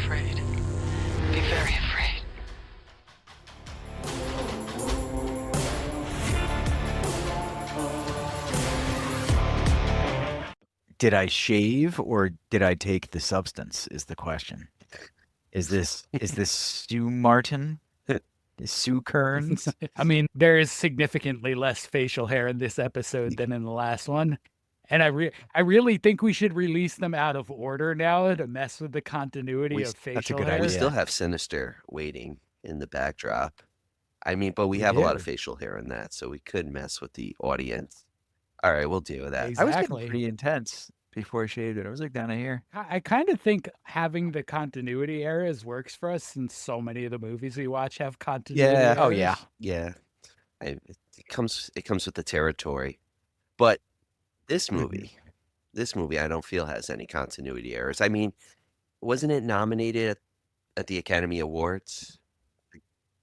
afraid. Be very afraid. Did I shave or did I take the substance is the question. Is this Sue Martin? Is Sue Kearns? I mean, there is significantly less facial hair in this episode than in the last one. And I really think we should release them out of order now to mess with the continuity of That's a facial good hair. We idea. still have Sinister waiting in the backdrop. I mean, but we We have a lot do. of facial hair in that, so we could mess with the audience. All right, we'll deal with that. I was getting Exactly. pretty intense before I shaved it. I was like down to here. I kind of think having the continuity errors works for us since so many of the movies we watch have continuity Yeah. errors. Oh, yeah. Yeah, it comes with the territory. But this movie, I don't feel has any continuity errors. I mean, wasn't it nominated at the Academy Awards?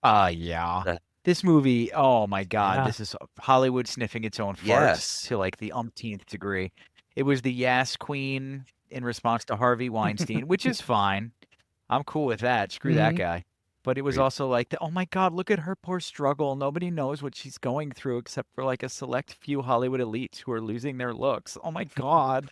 Yeah. That- This movie, oh my God, Yeah. this is Hollywood sniffing its own farts Yes. to like the umpteenth degree. It was the Yas Queen in response to Harvey Weinstein, which is fine. I'm cool with that. Screw that Mhm. guy. But it was Agreed. also like, oh my God, look at her poor struggle. Nobody knows what she's going through except for like a select few Hollywood elites who are losing their looks. Oh my God.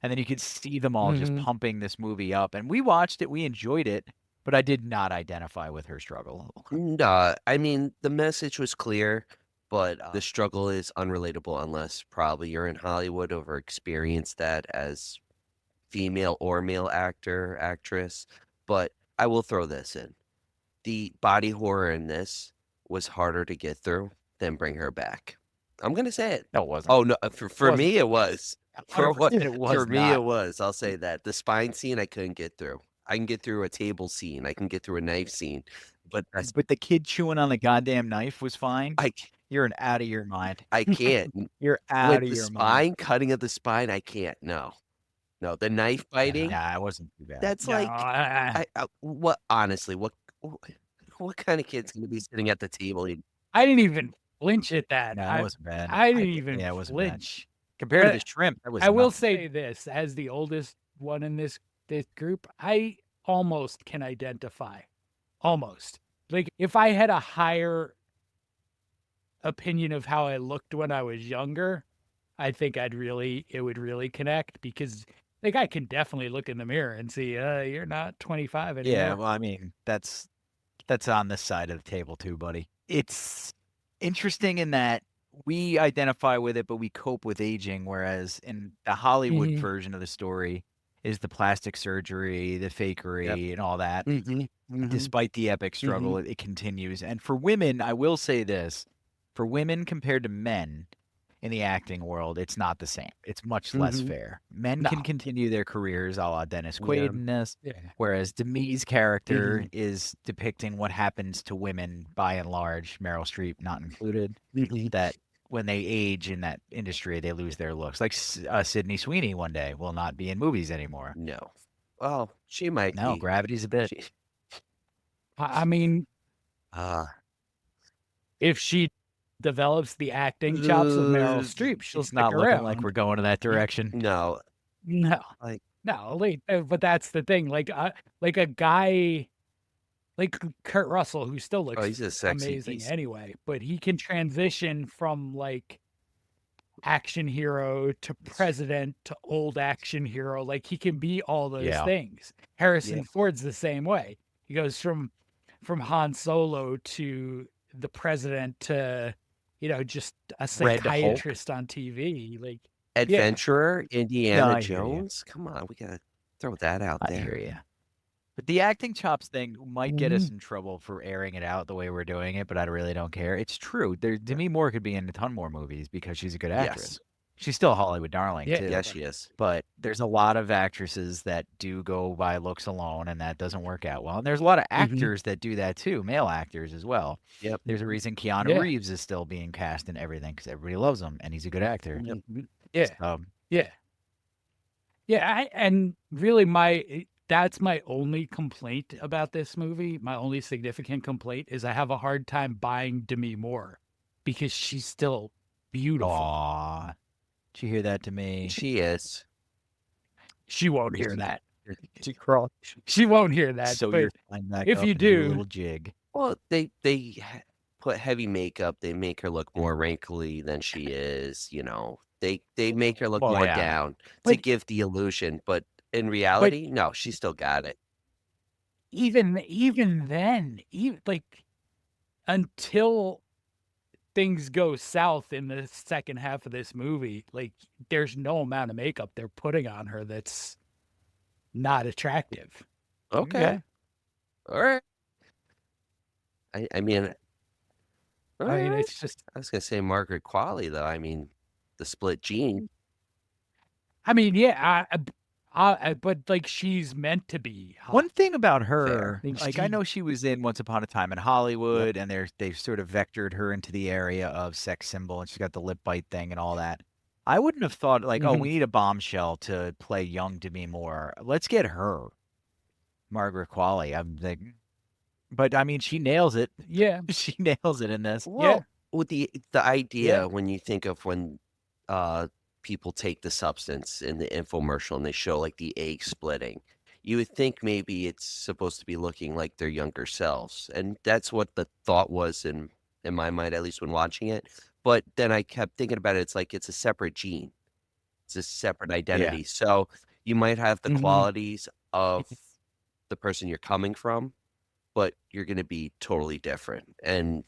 And then you could see them all just Mhm. pumping this movie up. And we watched it, we enjoyed it, but I did not identify with her struggle. No, I mean, the message was clear, but the struggle is unrelatable unless probably you're in Hollywood or experienced that as female or male actor, actress. But I will throw this in. The body horror in this was harder to get through than Bring Her Back. I'm gonna say it. No, it wasn't. Oh no, for Wasn't. me it was. For what 100% it was for me not. it was. I'll say that. The spine scene I couldn't get through. I can get through a table scene. I can get through a knife scene, but But the kid chewing on the goddamn knife was fine. I You're out of your mind. I can't. You're out With of the your mind. spine, cutting of the spine, I can't. No, the knife biting. Nah, it wasn't too bad. That's No, like what? Honestly, what kind of kid's gonna be sitting at the table? I didn't even flinch at that. No, it wasn't bad. I didn't even Yeah, it wasn't bad. flinch. Compared to But the shrimp, that was I will nothing. say this, as the oldest one in this group, I almost can identify. Almost. Like if I had a higher opinion of how I looked when I was younger, I think it would really connect because like I can definitely look in the mirror and see you're not 25 anymore. Yeah, well, I mean, that's on this side of the table too, buddy. It's interesting in that we identify with it, but we cope with aging, whereas in the Hollywood Mhm. version of the story is the plastic surgery, the fakery, and all that. Despite the epic struggle, it continues. And for women, I will say this, for women compared to men in the acting world, it's not the same. It's much less fair. Men can No. continue their careers a la Dennis Yeah. Quaid in this, Yeah. whereas Demi's character is depicting what happens to women by and large, Meryl Streep not included, that when they age in that industry, they lose their looks. Like Sydney Sweeney one day will not be in movies anymore. No. Well, she might No, be. Gravity's a bit. She- I mean, if she develops the acting chops of Meryl Streep, she'll It's stick not around. looking like we're going in that direction. no. No, Like- no, but that's the thing. Like a guy like Kurt Russell, who still looks he's a sexy amazing beast. anyway, but he can transition from like action hero to president to old action hero. Like he can be all those Yeah. things. Harrison Yeah. Ford's the same way. He goes from Han Solo to the president to just a Red Hulk. psychiatrist on TV. Like Adventurer, Indiana I hear ya. Jones. Come on, we gotta throw that out I there. hear you. But the acting chops thing might get us in trouble for airing it out the way we're doing it, but I really don't care. It's true. Demi Moore could be in a ton more movies because she's a good actress. Yes. She's still a Hollywood darling, Yeah. too. Yes, she is. But there's a lot of actresses that do go by looks alone, and that doesn't work out well. And there's a lot of actors that do that, too, male actors as well. Yep. There's a reason Keanu Yeah. Reeves is still being cast in everything because everybody loves him, and he's a good actor. Yeah. Yeah, and really that's my only complaint about this movie. My only significant complaint is I have a hard time buying Demi Moore because she's still beautiful. Aw. Did you hear that to me? She is. She won't hear that. She crawled. She won't hear that. So but you're flying back if up you and do a do, little jig. Well, put heavy makeup. They make her look more wrinkly than she is. They make her look Well, more yeah. down to But- give the illusion, but in reality, no, she still got it. even then, like until things go south in the second half of this movie, like there's no amount of makeup they're putting on her that's not attractive. Okay, all right. I mean, all I mean, right. it's just. I was gonna say Margaret Qualley, though. I mean, the split gene. I mean, yeah, but like she's meant to be hot. One thing about her, Fair. like I know she was in Once Upon a Time in Hollywood, and they've sort of vectored her into the area of sex symbol, and she's got the lip bite thing and all that. I wouldn't have thought like, oh, we need a bombshell to play young Demi Moore. Let's get her, Margaret Qualley. I'm like, but I mean, she nails it. Yeah, She nails it in this. Well, with the idea Yeah. when you think of when people take the substance in the infomercial and they show like the egg splitting, you would think maybe it's supposed to be looking like their younger selves, and that's what the thought was in my mind, at least when watching it. But then I kept thinking about it. It's like it's a separate gene, it's a separate identity. So you might have the qualities of the person you're coming from, but you're going to be totally different. And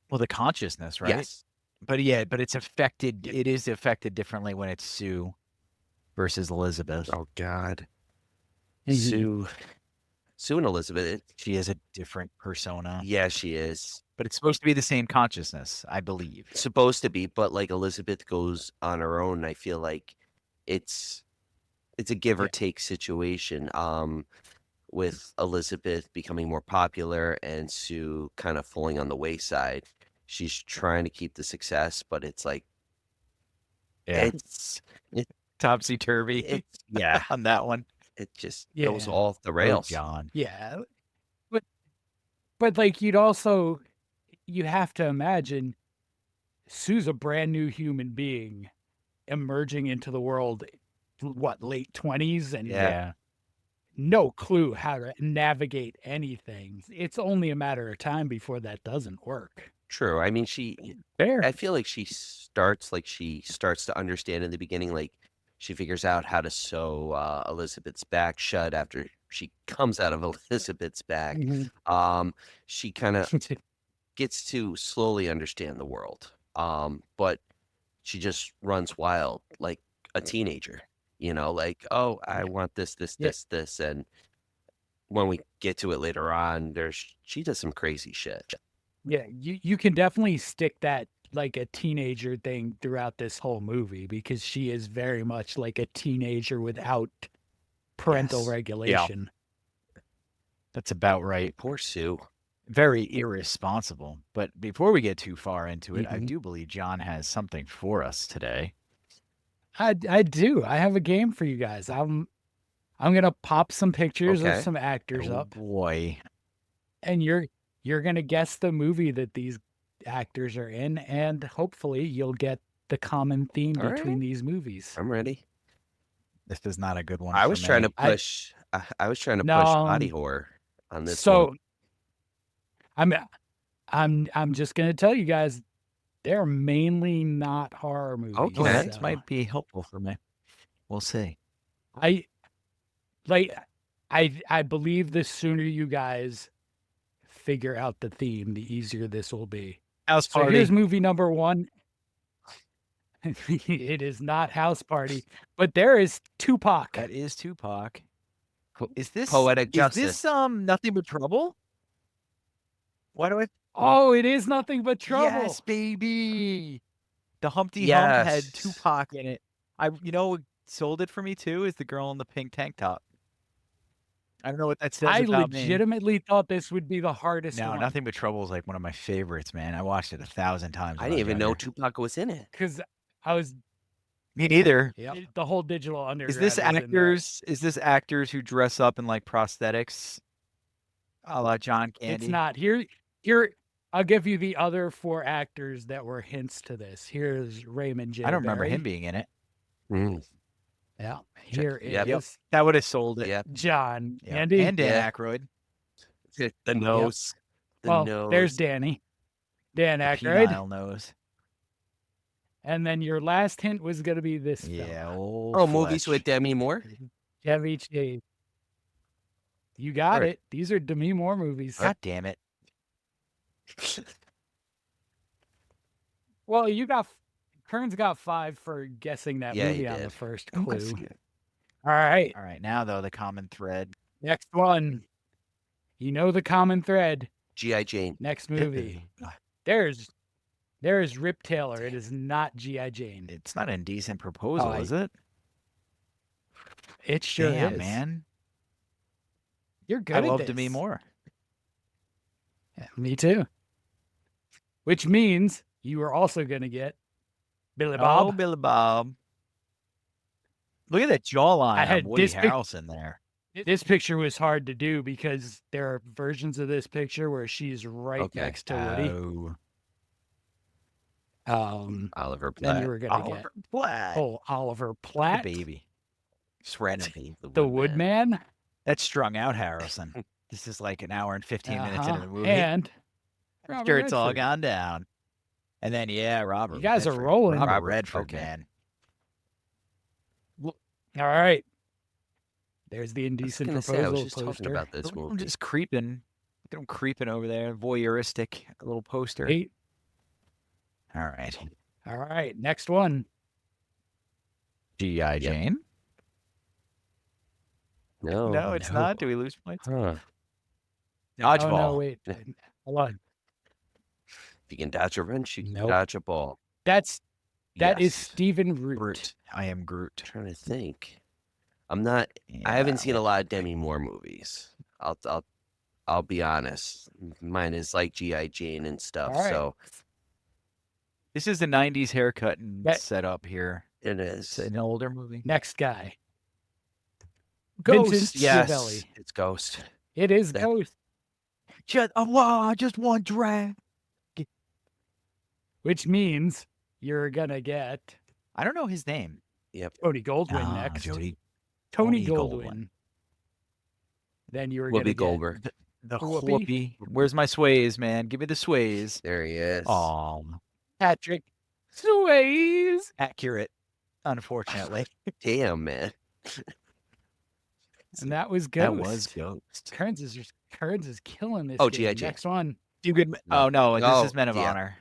Well, the consciousness, right? yes, But yeah, but it's affected. It is affected differently when it's Sue versus Elizabeth. oh God, Mhm. Sue and Elizabeth. She is a different persona. Yeah, she is But it's supposed to be the same consciousness, I believe. supposed to be, but like Elizabeth goes on her own. I feel like it's a give or take situation. With Elizabeth becoming more popular and Sue kind of falling on the wayside. She's trying to keep the success, but it's like it's Topsy turvy. it's on that one. it just Yeah. goes off the Oh, rails. John. Yeah, but like you have to imagine Sue's a brand new human being emerging into the world. What, late 20s, and Yeah. no clue how to navigate anything. It's only a matter of time before that doesn't work. True. I mean, Fair. I feel like she starts to understand in the beginning, like she figures out how to sew Elizabeth's back shut after she comes out of Elizabeth's back. She kind of gets to slowly understand the world. But she just runs wild like a teenager, like, oh, I want this, this. And when we get to it later on, she does some crazy shit. Yeah, you can definitely stick that like a teenager thing throughout this whole movie because she is very much like a teenager without parental Yes. regulation. That's about right. Poor Sue. Very irresponsible. But before we get too far into it, I Mhm. do believe John has something for us today. I do. I have a game for you guys. I'm gonna pop some pictures Okay. of some actors Oh up, boy. and you're gonna guess the movie that these actors are in, and hopefully you'll get the common theme All between right. these movies. I'm ready. This is not a good one. I for was trying to me. push. I was trying to No, push body horror on this So one. I'm just gonna tell you guys, they're mainly not horror movies. Oh, Okay. that so might be helpful for me. We'll see. I believe the sooner you guys figure out the theme, the easier this will be. House So party. here's movie number 1. It is not House Party, but there is Tupac. That is Tupac. Po- Is this Poetic Is justice. this Nothing But Trouble? Why do I? Oh, it is Nothing But Trouble. Yes, baby. The Humpty Hump had Yes. Tupac in it. What sold it for me too is the girl in the pink tank top. I don't know what that says I about me. legitimately thought this would be the hardest No, one. Nothing But Trouble is like one of my favorites, man. I watched it 1,000 times. I when didn't was even know younger. Tupac was in it. Because I was Me neither. the whole digital undergrad. Is this was in there. actors? Is this actors who dress up in like prosthetics, a la John Candy? It's not. Here, I'll give you the other 4 actors that were hints to this. Here's Raymond J. I don't remember Barry. him being in it. Mm. Yeah, here is Yep. That would have sold it. Yep. John. Yeah. Andy? And Dan Yeah. Aykroyd. The nose. The well, nose. there's Danny. Dan The Aykroyd. penile nose. And then your last hint was going to be this Yeah. fella. Old movies Fletch. with Demi Moore? Chevy Chase. You got Right. it. These are Demi Moore movies. God damn it. Well, Kearns got 5 for guessing that Yeah, he movie on the did. first Oh, clue. good. All right. All right. Now, though, the common thread. Next one. You know the common thread. G.I. Jane. Next movie. There's Rip Taylor. It is not G.I. Jane. It's not Indecent Proposal, is it? It sure Damn, is. man. You're good I at love this. Demi Moore. Yeah, me too. Which means you are also going to get Billy Bob. Oh, Billy Bob. Look at that jawline I on had Woody this pic- Harrelson there. This picture was hard to do because there are versions of this picture where she's right Okay. next to Woody. Oliver Then Platt. you were going to get Oliver Platt. Oliver The Platt, baby. Shredding. the Woodman, That's strung out Harrison. This is like an hour and 15 minutes into the movie. and I'm Robert sure it's all Redford. gone down. And then, Robert. You guys are Redford. rolling. Robert Robert, Redford, okay. man. All right. There's the I was indecent gonna say, I proposal was just poster. talking about this Look at him movie. just creeping. Look at him creeping over there. Voyeuristic little poster. 8. All right. All right. Next one. G.I. Jane? No. No, it's no. not. Do we lose points? Huh. Dodgeball. Oh, no, wait. Hold on. If you can dodge a wrench, you can Nope. dodge a ball. That is Yes. Stephen Root. Groot. I am Groot. Trying to think. I'm not. I haven't seen a lot of Demi Moore movies. I'll be honest. Mine is like G.I. Jane and stuff. All right. So This is the 90s haircut and That- setup here. it It's is. an older movie. Next guy. Ghost. Vincent Yes, Schiavelli. it's Ghost. It is That- Ghost, Just one drag. which means you're going to get I don't know his name. Tony Goldwyn next. Jody. Tony Tony Goldwyn. Goldwyn. Then you were going to Whoopi Goldberg. The Whoopi. Whoopi. Where's my sways, man? Give me the sways. There he is. Oh, Patrick Swayze. accurate. Unfortunately, Damn, man. And that was Ghost. that was Ghost. Kearns is killing this. Oh, game. G.I. Jane. Next one. You good? No. Oh no, this Oh, is Men of yeah. Honor.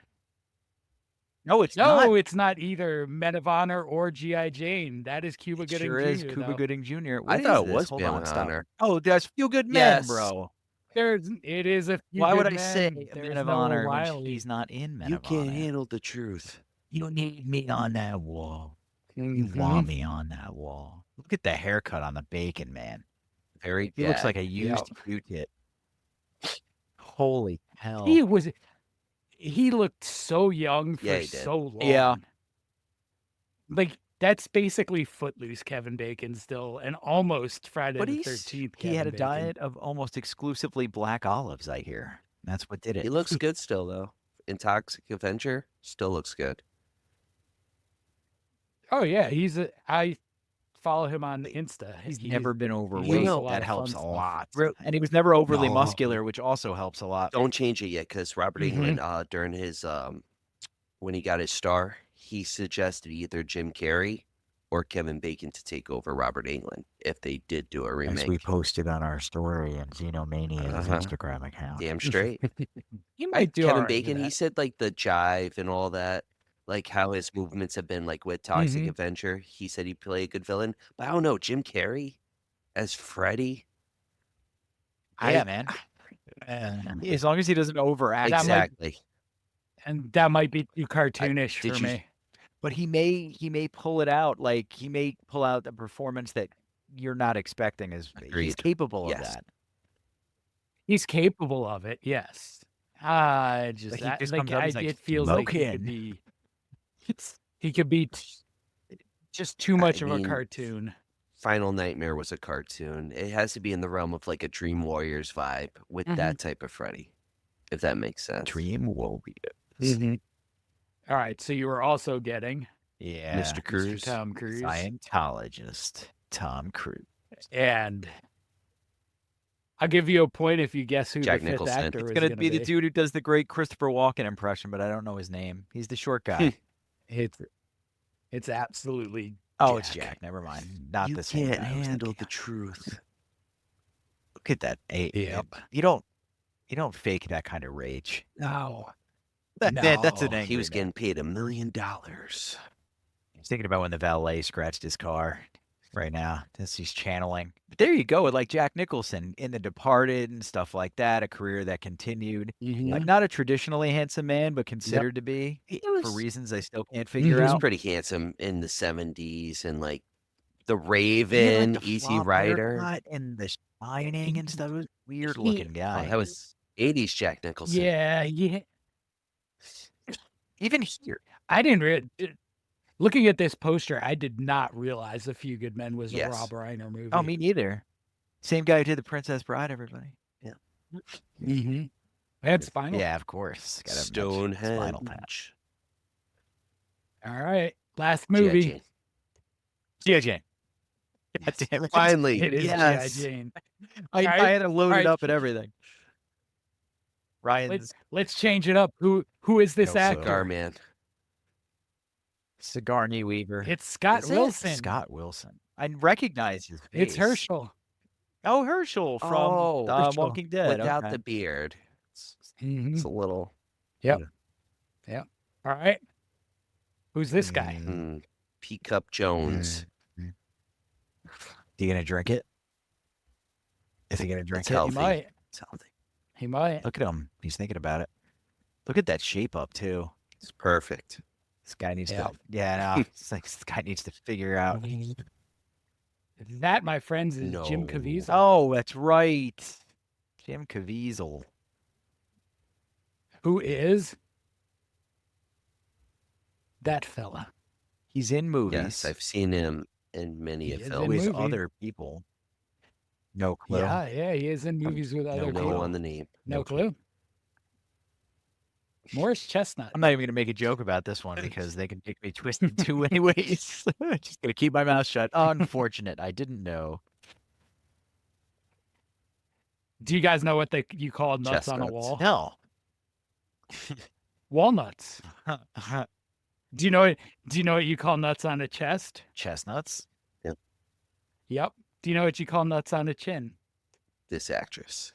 No, it's No, not. it's not either Men of Honor or G.I. Jane. That is Cuba It Gooding sure Jr. is Cuba though. Gooding Jr. I What thought is it was this? Hold Men on, of stop. Honor. Oh, that's Feel Good Men, Yes. bro. It is a Few Why would Good I say Men. Men There's of no Honor when O'Reilly. he's not in Men You of can't Honor? handle the truth. You need me on that wall. You Mhm. want me on that wall. Look at the haircut on the bacon, man. Very He good. looks like a used Q-tip. Holy hell. He looked so young for Yeah, he did. so long. Yeah. Like that's basically Footloose Kevin Bacon still, and almost Friday But the he's, 13th. he had a Kevin Bacon. diet of almost exclusively black olives, I hear. That's what did it. He looks good still, though. In Toxic Avenger, still looks good. Oh yeah, I follow him on Insta. He's He- never been posts overweight. a lot That of helps a fun stuff. lot. And he was never overly No. muscular, which also helps a lot. Don't change it yet, because Robert Mhm. England, during his when he got his star, he suggested either Jim Carrey or Kevin Bacon to take over Robert England if they did do a As remake. we posted on our story and Xenomania's Uh-huh. Instagram account. Damn straight. He might do all Kevin right with Bacon, he that. said like the jive and all that, like how his movements have been like with Toxic Mhm. Avenger. He said he'd play a good villain, but I don't know. Jim Carrey as Freddy. Yeah, man. As long as he doesn't overact. That might- Exactly. And that might be too cartoonish did for you- me. But he may pull it out. Like he may pull out the performance that you're not expecting. He's Agreed. capable of Yes. that. He's capable of it, yes. Like, he just comes up, he's like, it feels like he could "Smoking." be. He could be just too much of mean, a cartoon. Final Nightmare was a cartoon. It has to be in the realm of like a Dream Warriors vibe with Mhm. that type of Freddy, if that makes sense. Dream Warriors. All right, so you were also getting Yeah. Mr. Cruise. Tom Cruise. Scientologist Tom Cruise. And I'll give you a point if you guess who Jack the fifth Nicholson. actor It's was gonna going be to the dude who does the great Christopher Walken impression, but I don't know his name. He's the short guy. It's absolutely It's Jack. Jack. Never mind. Not You the same can't guy I was handle thinking the truth. Look at that. Yep. You don't fake that kind of rage. No. That's an No. angry He was man. getting paid $1 million. He's thinking about when the valet scratched his car right now. He's channeling. But there you go with like Jack Nicholson in The Departed and stuff like that. A career that continued. Like not a traditionally handsome man, but considered to be for reasons I still can't He figure was out. pretty handsome in the 70s and like The He had, Raven, like, the Easy flop Rider. haircut and the Shining and stuff. It was a weird looking Oh, guy. that was 80s Jack Nicholson. Yeah. Even here. I didn't looking at this poster, I did not realize A Few Good Men was a Yes. Rob Reiner movie. Oh, me neither. Same guy who did The Princess Bride, everybody. Mm-hmm. And Spinal. Yeah, of course. Gotta mention Spinal Tap. Stonehenge. All right. Last G.I. movie. Jane. G.I. Jane. God damn it. Finally. It is Yes. G.I. Jane. I had to load Alright. it up and everything. Ryan's Let's change it up. Who is this No clue. actor? Cigar Man. Sigourney Weaver. It's Scott Is it? Wilson. Scott Wilson. I recognize his face. It's Herschel. Oh, Herschel from Herschel. Walking Dead. Without okay. the beard. Mhm. It's a little. Yep. All right. Who's this guy? Peacup Jones. You gonna drink it? Is he gonna drink It's it? healthy. He might. It's healthy. He might. Look at him. He's thinking about it. Look at that shape up too. It's perfect. This guy needs Yeah. to. Yeah, no. It's like this guy needs to figure out. That, my friends, is Jim No. Caviezel. Oh, that's right. Jim Caviezel. Who is that fella? He's in movies. Yes, I've seen him in many a He is film. in with movie. other people. No clue. Yeah, he is in movies with other No people. on the name. No clue. Morris Chestnut. I'm not even gonna make a joke about this one because they can make me twisted too anyways. Just gonna keep my mouth shut. Unfortunate. I didn't know. Do you guys know what you call nuts on a Chestnuts. wall? No. Walnuts. Do you know what you call nuts on a chest? Chestnuts. Yep. Do you know what you call nuts on a chin? This actress.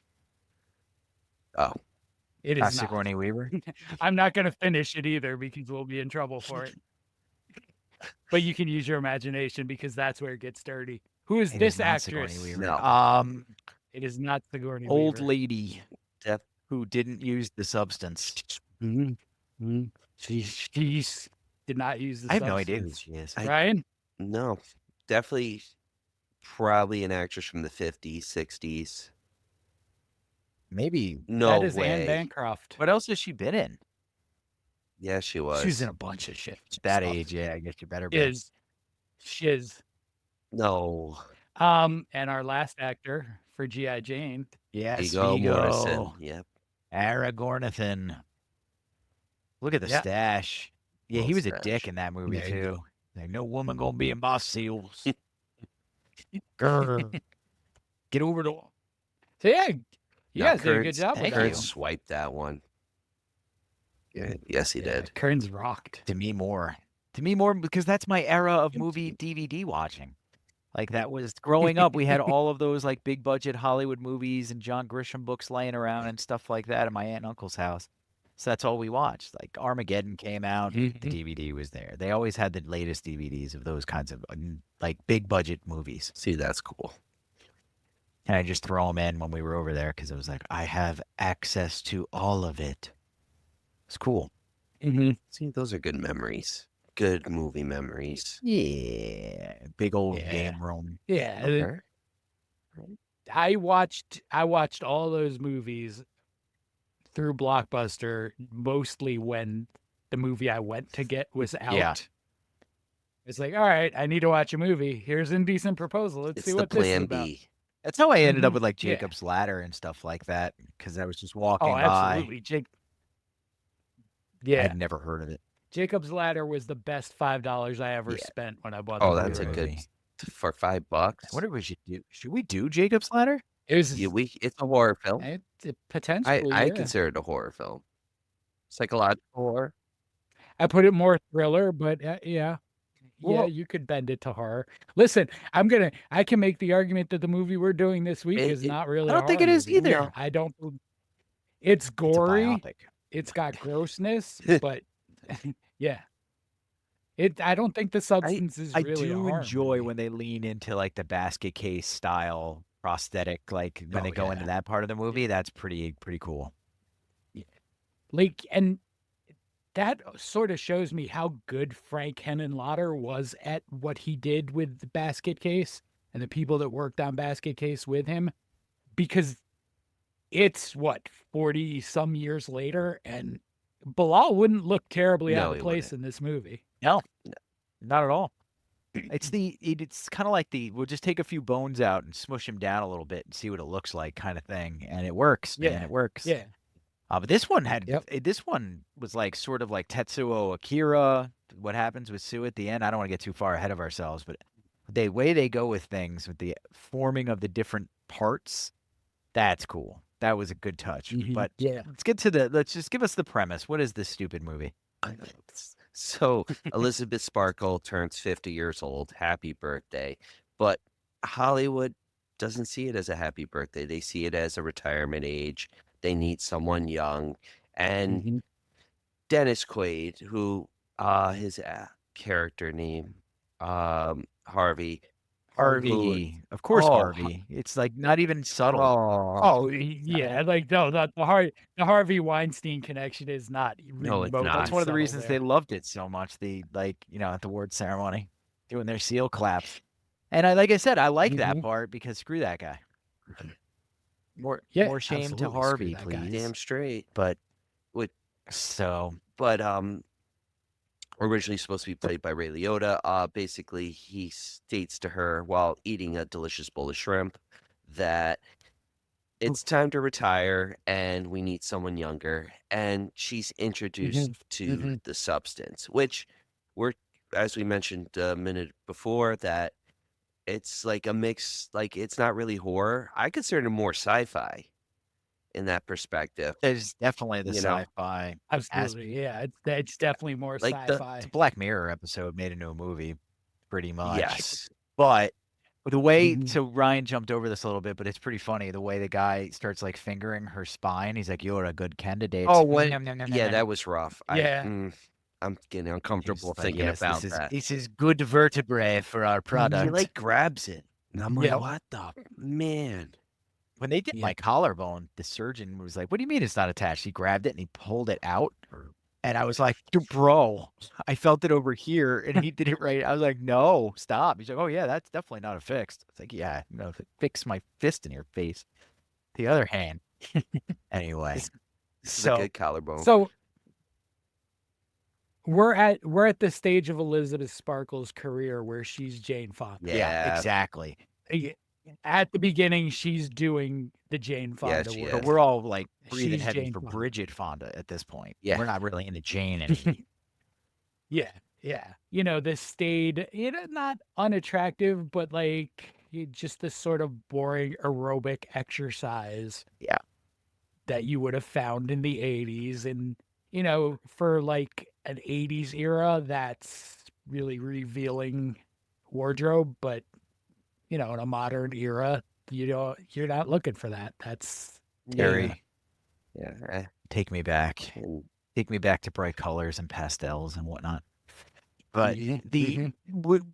Oh, It is not. Sigourney Weaver. I'm not going to finish it either because we'll be in trouble for it. But you can use your imagination because that's where it gets dirty. Who is It this is not Sigourney actress? Weaver. No. It is not Sigourney Old Weaver. lady Def- who didn't use the substance. She did not use the I have no idea who substance. she is. Ryan? no. Definitely, probably an actress from the 50s, 60s. Maybe. No that is way. Anne Bancroft. What else has she been in? Yeah, she was. She's in a bunch of shit. That stuff. age, yeah, I guess you better be. Shiz. No. And our last actor for G.I. Jane. Yeah, Viggo Mortensen. Yep. Aragornathan. Look at the Yeah. stash. Yeah, Little he was a stash. dick in that movie Yeah, he too. Like, no woman gonna be in my seals. Grr. Get over the wall. So yeah, you No, guys did a good Kearns- job with thank that. you. Kearns swiped that one. Yeah, yes, he did. Kearns rocked. Demi Moore. Demi Moore, because that's my era of movie DVD watching. Like that was growing up. We had all of those like big budget Hollywood movies and John Grisham books laying around and stuff like that at my aunt and uncle's house. So that's all we watched. Like Armageddon came out, the DVD was there. They always had the latest DVDs of those kinds of like big budget movies. See, that's cool. And I just throw them in when we were over there because it was like, I have access to all of it. It's cool. See, those are good memories. Good movie memories. Yeah. Big old Yeah. game room. Yeah, Okay. I watched all those movies through Blockbuster mostly when the movie I went to get was out. Yeah. It's like, all right, I need to watch a movie. Here's Indecent Proposal. Let's It's see the what this is plan about. B. That's how I ended up with like Yeah. Jacob's Ladder and stuff like that because I was just walking Oh, by. absolutely, Jake. I Yeah, had never heard of it. Jacob's Ladder was the best $5 I ever Yeah. spent when I bought Oh, the that's a Blu-ray. good for $5. I wonder if we should do. Should we do Jacob's Ladder? It was Yeah, it's a horror film. potentially. I Yeah. consider it a horror film. Psychological horror. I put it more thriller, but yeah. Well- You could bend it to horror. Listen, I can make the argument that the movie we're doing this week is not really. I don't think it is either. No. I don't. It's gory. It's a biopic. It's got grossness, but yeah. I don't think the substance is I really. do a horror enjoy movie. when they lean into like the basket case style prosthetic, like when Oh, they go into yeah. that part of the movie. That's pretty cool. Like, and that sort of shows me how good Frank Henenlotter was at what he did with the basket case and the people that worked on basket case with him, because it's 40 some years later, and Bilal wouldn't look terribly out No, of he place wouldn't. in this movie. No, not at all. It's kind of like we'll just take a few bones out and smush him down a little bit and see what it looks like kind of thing, and it works. Man, Yeah. it works. Yeah. But this one had Yep. this one was like sort of like Tetsuo Akira. What happens with Sue at the end? I don't want to get too far ahead of ourselves, but the way they go with things, with the forming of the different parts, that's cool. That was a good touch. Mhm. But Yeah. let's just give us the premise. What is this stupid movie? So Elizabeth Sparkle turns 50 years old. Happy birthday. But Hollywood doesn't see it as a happy birthday. They see it as a retirement age. They need someone young. And Mhm. Dennis Quaid, who his character name, Harvey. Harvey, of course, Oh, Harvey. It's like not even subtle. Oh, yeah. Like, no, the Harvey Weinstein connection is not. No, it's remotely not. That's one of the subtle reasons there. they loved it so much. At the award ceremony, doing their seal claps. And like I said, I like that Mhm. part because screw that guy. More Yeah, shame to absolutely, screw Harvey, that guy. please. damn straight. But Would- so But originally supposed to be played by Ray Liotta. Basically, he states to her while eating a delicious bowl of shrimp that it's time to retire and we need someone younger. And she's introduced to the substance, which as we mentioned a minute before, that it's like a mix, like it's not really horror. I consider it more sci-fi in that perspective. there's definitely the You know, sci-fi. Absolutely. Yeah. It's definitely more Like the- sci-fi. It's a Black Mirror episode made into a movie, pretty much. Yes. But the way, Mhm. so Ryan jumped over this a little bit, but it's pretty funny. The way the guy starts like fingering her spine, he's like, "You're a good candidate." Oh, yeah, that was rough. Yeah. I'm getting uncomfortable He's like, thinking "Yes, about this that. This is good vertebrae for our He product. like grabs it. And I'm like, Yeah. what the man? When they did Yeah. my collarbone, the surgeon was like, "What do you mean it's not attached?" He grabbed it and he pulled it out. And I was like, "Bro, I felt it over here." And he did it right. I was like, "No, stop." He's like, "Oh, yeah, that's definitely not affixed." It's like, "Yeah, no, fix my fist in your face." The other hand. Anyway. This is So, a good collarbone. So we're at the stage of Elizabeth Sparkle's career where she's Jane Fonda. yeah, exactly. At the beginning, she's doing the Jane Fonda she work. is. But we're all like breathing She's heavy Jane for Fonda. Bridget Fonda at this point. Yeah. We're not really into Jane anymore. Yeah. This stayed, not unattractive, but like just this sort of boring aerobic exercise. Yeah. That you would have found in the 80s. And, for like an 80s era, that's really revealing wardrobe. But, in a modern era, you're not looking for that. That's Terry, Yeah. take me back. And Take me back to bright colors and pastels and whatnot. But Mhm.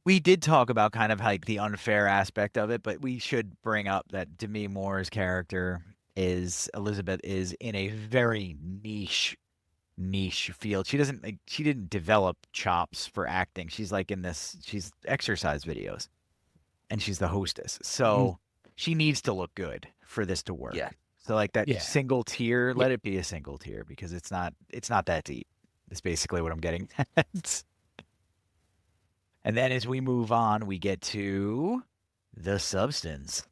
we did talk about kind of like the unfair aspect of it, but we should bring up that Demi Moore's character Elizabeth is in a very niche field. She didn't develop chops for acting. She's like she's exercise videos and she's the hostess. So she needs to look good for this to work. Yeah. So like that Yeah. single tier, let it be a single tier because it's not that deep. That's basically what I'm getting at. And then as we move on, we get to the substance.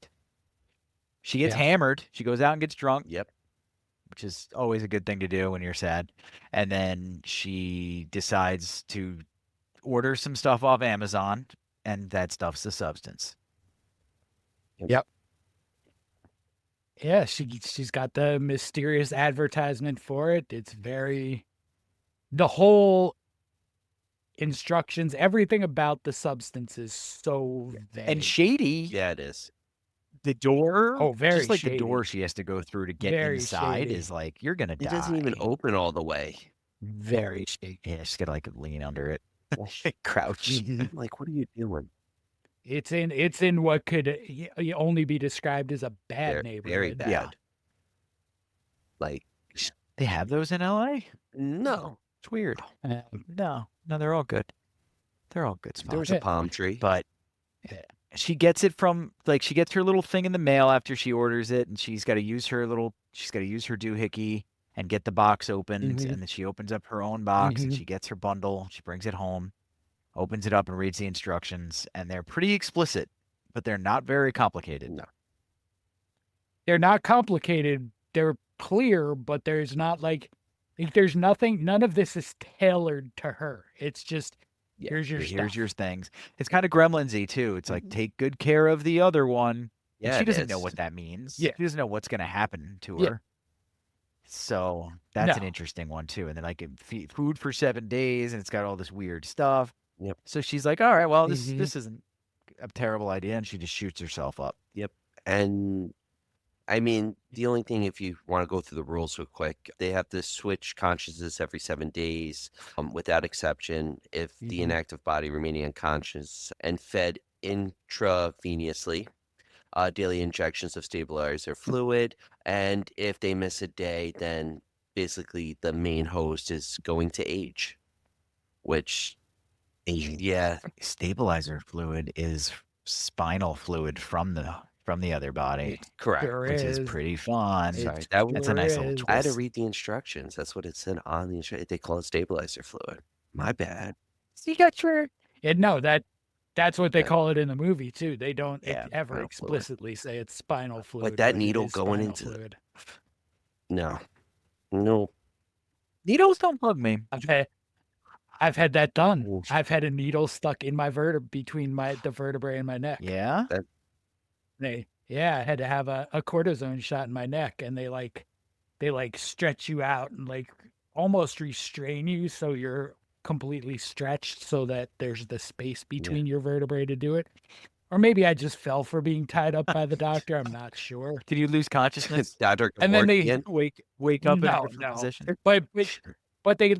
She gets Yeah. hammered. She goes out and gets drunk. Yep. which is always a good thing to do when you're sad. And then she decides to order some stuff off Amazon, and that stuff's the substance. Yeah, she's got the mysterious advertisement for it. It's the whole instructions, everything about the substance is so vague. And shady. Yeah, it is. The door, Oh, very just like the shady. door she has to go through to get Very inside shady. is like, you're gonna die. It doesn't even open all the way. Very shady. Yeah, she's gotta like lean under it, crouch. Like, what are you doing? It's in what could only be described as a bad neighborhood. Very bad. Yeah. Like, They have those in LA? no. It's weird. No, they're all good. They're all good spots. There's a palm tree. But she gets it from she gets her little thing in the mail after she orders it, and she's got to use her doohickey and get the box opened, and then she opens up her own box and she gets her bundle. She brings it home, opens it up, and reads the instructions, and they're pretty explicit, but they're not very complicated. No. They're not complicated. They're clear, but there's not there's nothing. None of this is tailored to her. It's just here's your Here's stuff. your things. It's kind of Gremlins-y too. It's like, take good care of the other one. Yeah, And she it doesn't know is. what that means. Yeah. She doesn't know what's going to happen to Yeah. her. So that's an No. interesting one too. And then food for 7 days, and it's got all this weird stuff. Yep. So she's like, all right, well, this isn't a terrible idea, and she just shoots herself up. And I mean, the only thing, if you want to go through the rules real quick, they have to switch consciousness every 7 days, without exception, if the inactive body remaining unconscious and fed intravenously, daily injections of stabilizer fluid, and if they miss a day, then basically the main host is going to age, which, yeah, Stabilizer fluid is spinal fluid from the other body, correct. Sure which is is. pretty fun. Sorry, It That's a nice sure little is. twist. I had to read the instructions. That's what it said on the instructions. They call it stabilizer fluid. My bad. So you got your And no, that's what they Yeah. call it in the movie too. They don't Yeah, ever spinal fluid. explicitly say it's spinal fluid. that but it needle is going spinal into the- fluid. No. needles don't bug me. I've had that done. Oof. I've had a needle stuck in my between the vertebrae and my neck. Yeah. I had to have a cortisone shot in my neck, and they stretch you out and almost restrain you so you're completely stretched so that there's the space between your vertebrae to do it. Or maybe I just fell for being tied up by the doctor. I'm not sure. Did you lose consciousness? Dr. And then they- Kevorkian? Wake up in a No, different no. position? But they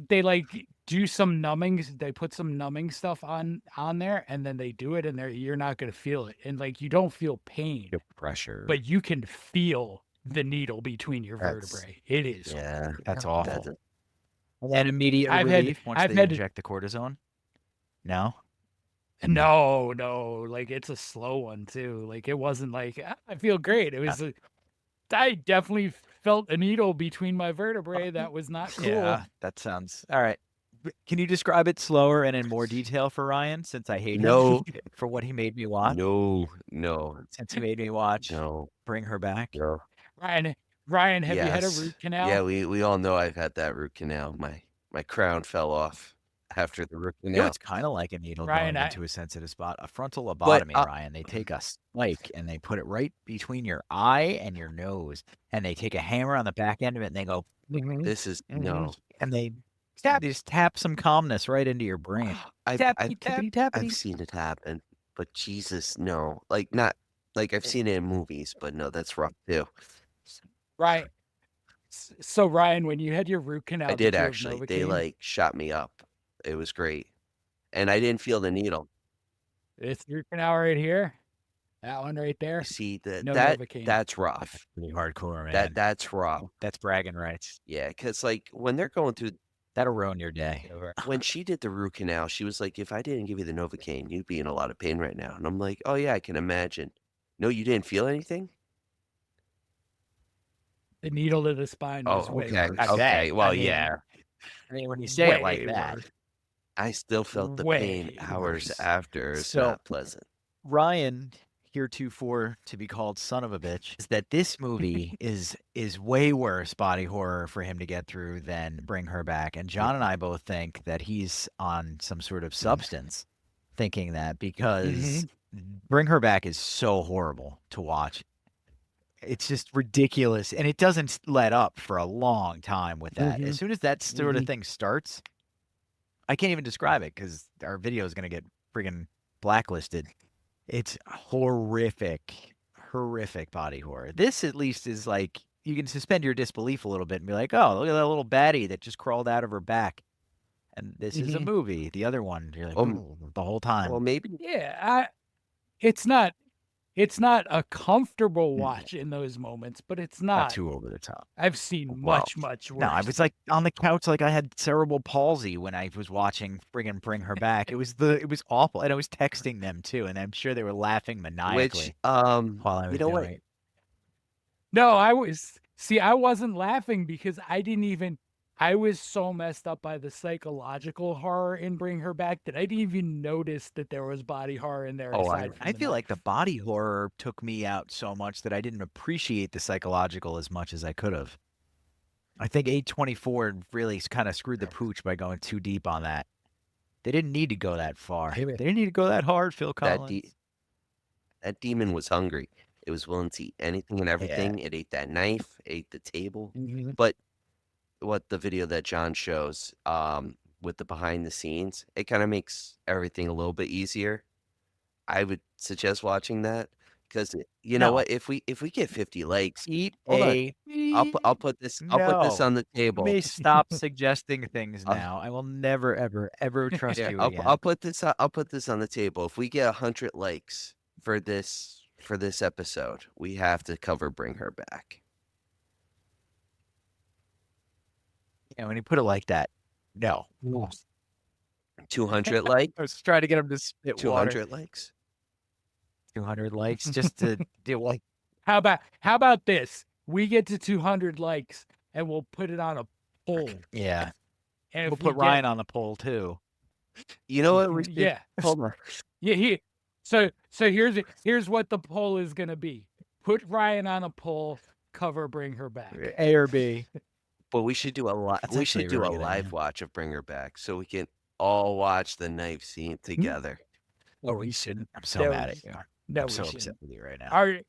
do some numbings. They put some numbing stuff on there, and then they do it, and you're not gonna feel it, and you don't feel pain, Pressure. but you can feel the needle between your That's- vertebrae. It is. Yeah. That's awful. That's it. And immediate I've had- relief once I've they had- inject the cortisone? No? No, it's a slow one too. It wasn't I feel great. It was. I definitely felt a needle between my vertebrae. That was not cool. Yeah, that sounds... All right. Can you describe it slower and in more detail for Ryan, since I hate No. him for what he made me watch? No. Since he made me watch No. Bring Her Back? No. Ryan, have you had a Yes. root canal? Yeah, we all know I've had that root canal. My crown fell off after the root You know, canal. it's kind of like a needle Ryan, going I- into a sensitive spot. A frontal lobotomy, But, Ryan. They take a spike and they put it right between your eye and your nose. And they take a hammer on the back end of it and they go, This is no. and they just tap some calmness right into your brain. I've Tappity-tappity. seen it happen, but Jesus, no. Not I've seen it in movies, but no, that's rough too. Right. So Ryan, when you had your root canal, I did you have actually. They Novocaine? shot me up. It was great, and I didn't feel the needle. This root canal right here, that one right there. You see No that Novocaine. that's rough. Pretty hardcore, man. That's rough. That's bragging rights. Yeah, because when they're going through, That'll ruin your day. when she did the root canal, she was like, "If I didn't give you the Novocaine, you'd be in a lot of pain right now." And I'm like, "Oh yeah, I can imagine." No, you didn't feel anything? The needle to the spine was way okay. worse. Okay, well, I mean, yeah. I mean, when you say it like way that, worse. I still felt the Way pain hours worse. after. It's So- not pleasant. Ryan, heretofore to be called son of a bitch, is that this movie is way worse body horror for him to get through than Bring Her Back. And John and I both think that he's on some sort of substance thinking that, because Bring Her Back is so horrible to watch. It's just ridiculous, and it doesn't let up for a long time with that. As soon as that sort of thing starts, I can't even describe it because our video is going to get friggin' blacklisted. It's horrific body horror. This at least is like, you can suspend your disbelief a little bit and be like, oh, look at that little baddie that just crawled out of her back. And this is a movie. The other one, you're like, the whole time. Well, maybe. Yeah, it's not a comfortable watch in those moments, but it's not too over the top. I've seen much worse. No, I was like on the couch like I had cerebral palsy when I was watching friggin' Bring Her Back. It was awful, and I was texting them too, and I'm sure they were laughing maniacally while I was doing it. No, I wasn't laughing because I was so messed up by the psychological horror in Bring Her Back that I didn't even notice that there was body horror in there. I feel like the body horror took me out so much that I didn't appreciate the psychological as much as I could have. I think A24 really kind of screwed the pooch by going too deep on that. They didn't need to go that far. They didn't need to go that hard, Phil Collins. That demon was hungry. It was willing to eat anything and everything. It ate that knife, ate the table. But what the video that John shows with the behind the scenes, it kind of makes everything a little bit easier. I would suggest watching that because you know what, if we get 50 likes, I'll put this on the table. You may stop suggesting things now. I will never ever trust you again. I'll put this on the table. If we get 100 likes for this episode, we have to cover Bring Her Back. Yeah, when you put it like that, no. 200 likes? I was trying to get him to spit 200 likes? 200 likes just to do like. How about this? We get to 200 likes and we'll put it on a poll. Yeah. And we'll put Ryan on the poll too. You know what? Yeah. Hold on. Yeah. So here's what the poll is gonna be. Put Ryan on a poll. Cover Bring Her Back. A or B. But we should do a live watch of Bring Her Back so we can all watch the knife scene together. Oh, we shouldn't. I'm so mad at you. No, I'm so upset with you right now.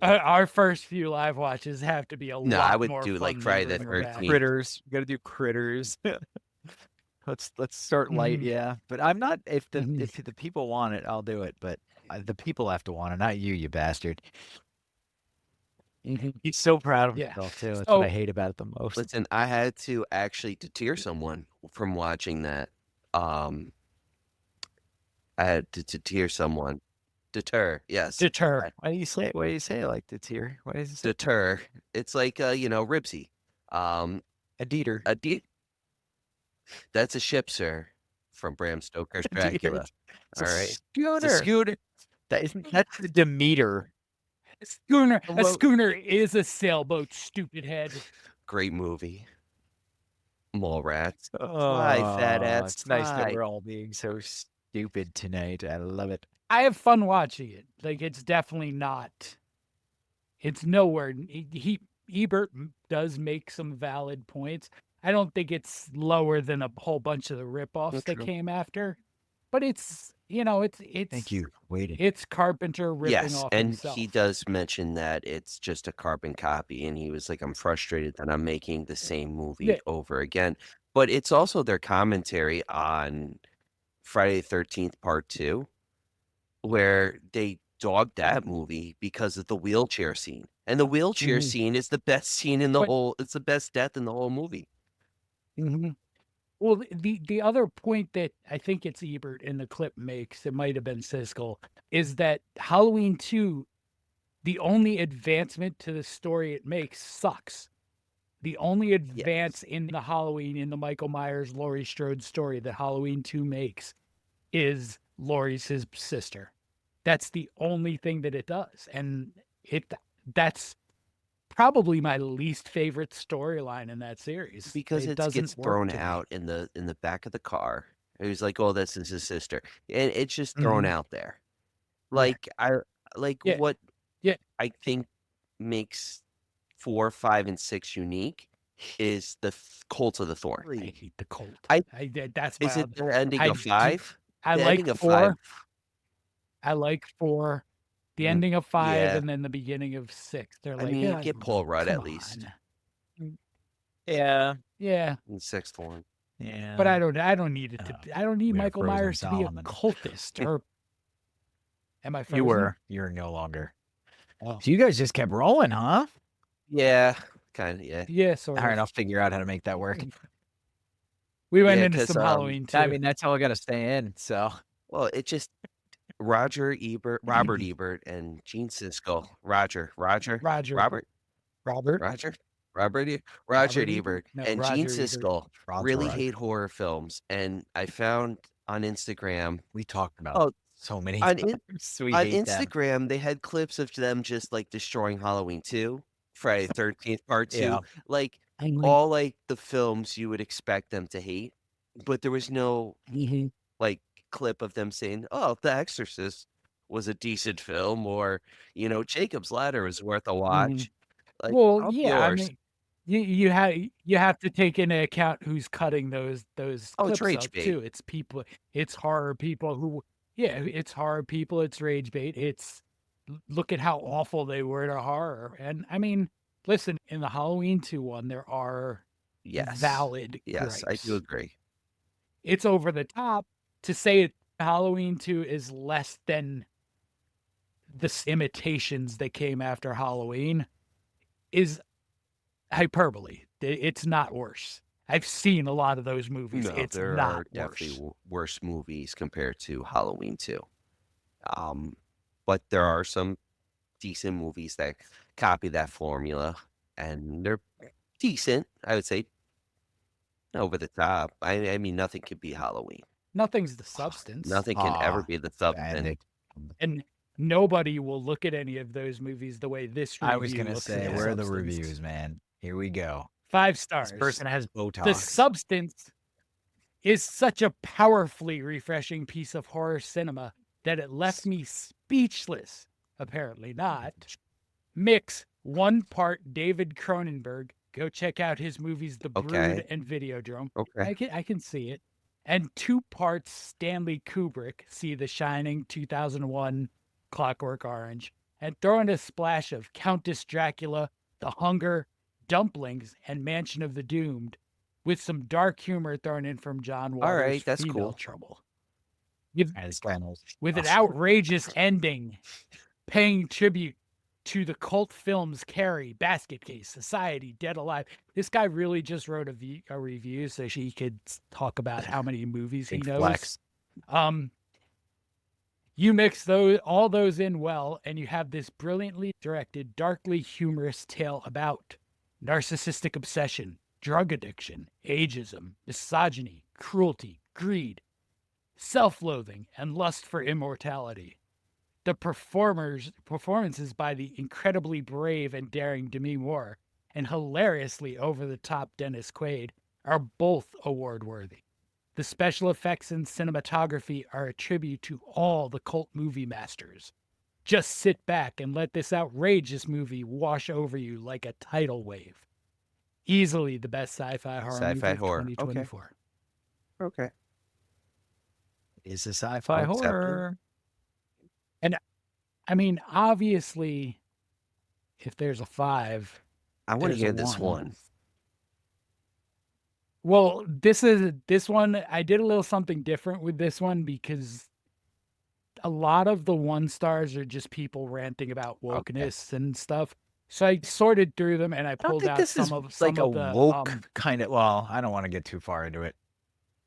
Our first few live watches have to be a lot more. No, I would do fun like Friday the 13th. Critters. You got to do Critters. Let's start light, yeah. But I'm not. If the people want it, I'll do it. But the people have to want it, not you, you bastard. He's so proud of himself too. That's what I hate about it the most. Listen, I had to actually deter someone from watching that. I had to deter someone. Deter, yes. Deter. Why do you say it like deter? Why is it deter? It's like Ribsy. A deter. That's a ship, sir, from Bram Stoker's Dracula. All right. Schooner. That's the Demeter. A schooner is a sailboat, stupid head. Great movie. Mall rats. Fly, fat ass. It's nice that we're all being so stupid tonight. I love it. I have fun watching it. Like, it's definitely not. It's nowhere. Ebert does make some valid points. I don't think it's lower than a whole bunch of the ripoffs that came after. But it's, it's. Thank you. Waiting. It's Carpenter ripping off himself. He does mention that it's just a carbon copy, and he was like, "I'm frustrated that I'm making the same movie over again." But it's also their commentary on Friday the 13th Part 2, where they dogged that movie because of the wheelchair scene, and the wheelchair scene is the best scene in the whole. It's the best death in the whole movie. Well, the other point that I think it's Ebert in the clip makes, it might have been Siskel, is that Halloween 2, the only advancement to the story it makes sucks. The only advance in the Halloween, in the Michael Myers, Laurie Strode story that Halloween 2 makes is Laurie's his sister. That's the only thing that it does. And that's probably my least favorite storyline in that series because it gets thrown out in the back of the car. It was like, "Oh, this is his sister," and it's just thrown out there. Like I like Yeah. what Yeah. I think makes 4, 5, and 6 unique is the Cult of the Thorn. I hate the Cult. I That's Is my it the ending of I 5? The like ending of 4. 5, I like 4. The mm, ending of 5 yeah. and then the beginning of 6. They're I like, mean, get Paul Rudd come at least on. Yeah. Yeah, in the 6th one. Yeah. but I don't need it to. I don't need we have Michael Frozen Myers to be a Solomon. cultist or. Am I frozen? You were. You're no longer. Oh. So you guys just kept rolling, huh? Yeah, kinda, yeah. Yeah, sort All right, of. I'll figure out how to make that work. We went Yeah, into 'cause, some Halloween too. I mean, that's how I got to stay in. So well, it just Robert Ebert, and Gene Siskel. Roger. Robert? Robert. Roger? Roger Robert Ebert No, and Gene Roger Ebert. Siskel really Roger. hate horror films, and I found on Instagram we talked about Oh, so many on times. We on hate them. Instagram, they had clips of them just, like, destroying Halloween 2, Friday the 13th Part 2, Yeah. like, I'm like, all, like, the films you would expect them to hate, but there was no, like, clip of them saying, "Oh, The Exorcist was a decent film," or, "Jacob's Ladder was worth a watch." Like, well, up yeah. I yours. mean, you have to take into account who's cutting those Oh, it's clips rage up bait. too. It's people. It's horror people who. Yeah, it's horror people. It's rage bait. It's look at how awful they were to horror. And I mean, listen, in the Halloween 2 one, there are Yes. valid Yes, I do gripes. agree. It's over the top to say Halloween 2 is less than the imitations that came after Halloween is hyperbole. It's not worse. I've seen a lot of those movies. No, It's there not are definitely worse. worse movies compared to Halloween 2. But there are some decent movies that copy that formula, and they're decent, I would say. Over the top. I mean, nothing can be Halloween. Nothing's the substance. Nothing can ever be the substance. And nobody will look at any of those movies the way this review I was gonna looks say, at the where are the substance. reviews, man? Here we go. 5 stars. This person has Botox. The substance is such a powerfully refreshing piece of horror cinema that it left me speechless. Apparently not. Mix 1 part David Cronenberg. Go check out his movies The Brood Okay. and Videodrome. Okay. I can see it. And 2 parts Stanley Kubrick. See The Shining, 2001, Clockwork Orange. And throw in a splash of Countess Dracula, The Hunger, Dumplings, and Mansion of the Doomed, with some dark humor thrown in from John Waters' All right, that's Female cool. Trouble. With With an outrageous ending, paying tribute to the cult films Carrie, Basket Case, Society, Dead Alive. This guy really just wrote a review so she could talk about how many movies he Big knows. flex. You mix all those in well, and you have this brilliantly directed, darkly humorous tale about narcissistic obsession, drug addiction, ageism, misogyny, cruelty, greed, self-loathing, and lust for immortality. The performances by the incredibly brave and daring Demi Moore and hilariously over-the-top Dennis Quaid are both award-worthy. The special effects and cinematography are a tribute to all the cult movie masters. Just sit back and let this outrageous movie wash over you like a tidal wave. Easily the best sci-fi horror movie of 2024. Okay. Is a sci-fi I'll accept it. horror. And I mean, obviously, if there's a 5, I want to there's a hear this 1. one. Well, this one, I did a little something different with this one because a lot of the 1 stars are just people ranting about wokeness and stuff. So I sorted through them and I I don't pulled think out this some is of like a the woke kind of. Well, I don't want to get too far into it.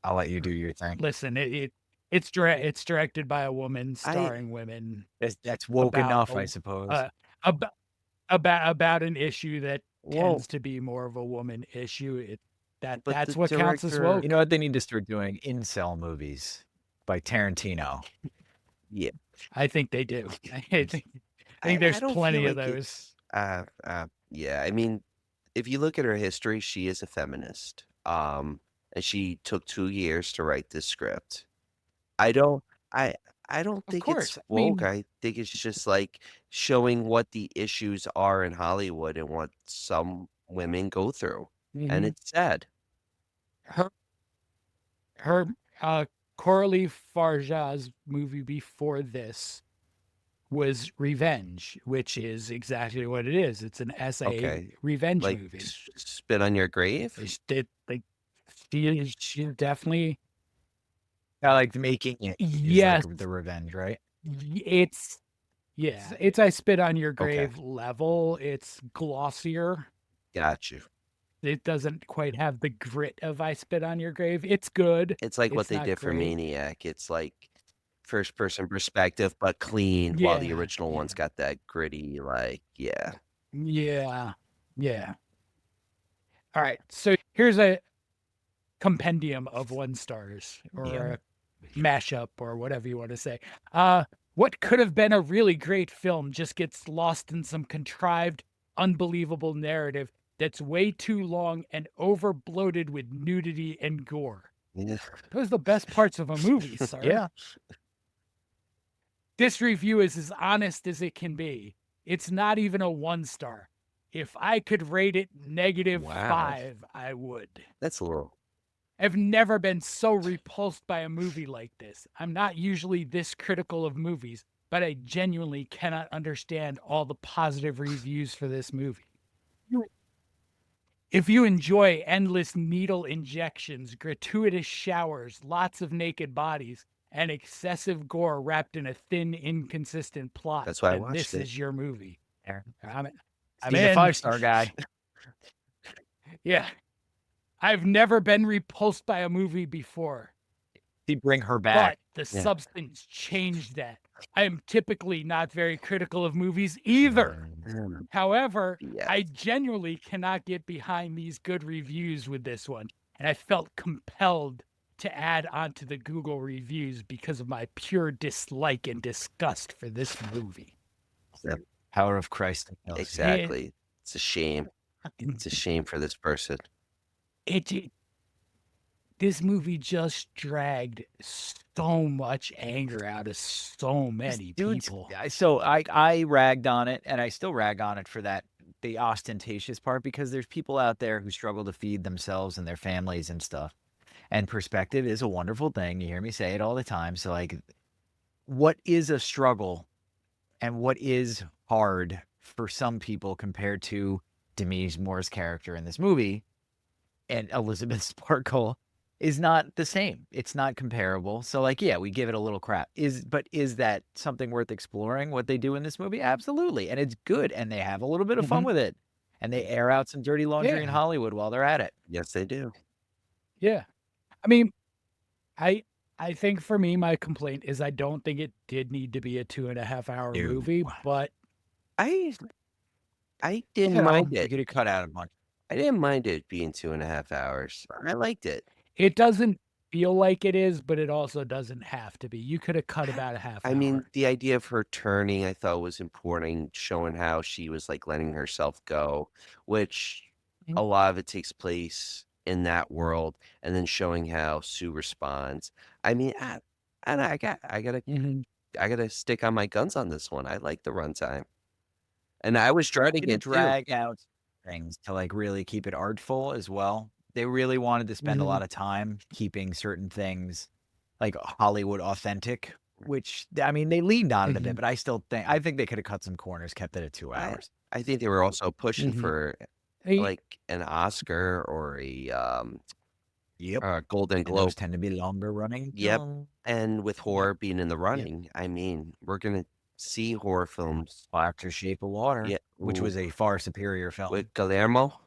I'll let you do your thing. listen, it's directed by a woman, starring women. That's woke about enough, a- I suppose. About an issue that Whoa. tends to be more of a woman issue. But That's the what counts as director- woke. You know what they need to start doing? Incel movies by Tarantino. Yeah. I think they do. I think there's don't plenty feel of like those. Yeah, I mean, if you look at her history, she is a feminist. And she took 2 years to write this script. I don't I don't Of think it's course. I woke. mean, I think it's just like showing what the issues are in Hollywood and what some women go through. And mhm. it's sad. her her Coralie Fargeat's movie before this was Revenge, which is exactly what it is. It's an essay Okay. revenge Like movie. spit on your grave? Like she definitely I like making it is like yes. the revenge, right? It's it's I spit on your Okay. grave level. It's glossier. Got you. It doesn't quite have the grit of I spit on your grave. It's good. It's like what It's they not did for great. Maniac. It's like first person perspective, but clean, while the Yeah, original one's got that gritty, like, yeah. yeah, yeah. All right. So here's a compendium of 1 stars or Yeah. a mashup or whatever you want to say. What could have been a really great film just gets lost in some contrived, unbelievable narrative that's way too long and over bloated with nudity and gore. Yeah. Those are the best parts of a movie, sir. Yeah. This review is as honest as it can be. It's not even a 1 star. If I could rate it Wow. -5, I would. That's a little. I've never been so repulsed by a movie like this. I'm not usually this critical of movies, but I genuinely cannot understand all the positive reviews for this movie. If you enjoy endless needle injections, gratuitous showers, lots of naked bodies, and excessive gore wrapped in a thin, inconsistent plot, That's why I then watched this it. is your movie. I'm He's a in. 5-star guy. Yeah. I've never been repulsed by a movie before, He bring her back. but the Yeah. substance changed that. I am typically not very critical of movies either. However, Yeah. I genuinely cannot get behind these good reviews with this one, and I felt compelled to add onto the Google reviews because of my pure dislike and disgust for this movie. Power of Christ. Exactly. It's a shame. It's a shame for this person. This movie just dragged so much anger out of so many people. So I ragged on it, and I still rag on it for that, the ostentatious part, because there's people out there who struggle to feed themselves and their families and stuff. And perspective is a wonderful thing. You hear me say it all the time. So like, what is a struggle and what is hard for some people compared to Demi Moore's character in this movie and Elizabeth Sparkle is not the same. It's not comparable. So like, yeah, we give it a little crap. But is that something worth exploring, what they do in this movie? Absolutely. And it's good. And they have a little bit of fun with it. And they air out some dirty laundry in Hollywood while they're at it. Yes, they do. Yeah. I mean, I think for me, my complaint is I don't think it did need to be a 2.5-hour No. movie, but I didn't mind You it. could have cut out a bunch. I didn't mind it being 2.5 hours. I liked it. it doesn't feel like it is, but it also doesn't have to be. You could have cut about a half I hour. mean, the idea of her turning, I thought was important, showing how she was like letting herself go, which a lot of it takes place in that world, and then showing how Sue responds. I mean, I gotta stick on my guns on this one. I like the runtime, and I was dreading Didn't it too. drag out things to like really keep it artful as well. They really wanted to spend a lot of time keeping certain things like Hollywood authentic, which I mean they leaned on it a bit, but I think they could have cut some corners, kept it at 2 hours. I think they were also pushing for like an Oscar or a Golden And Globe. those tend to be longer running. Yep. films. And with horror being in the running, I mean, we're gonna see horror films. After Shape of Water, Yeah, which was a far superior film. with Guillermo.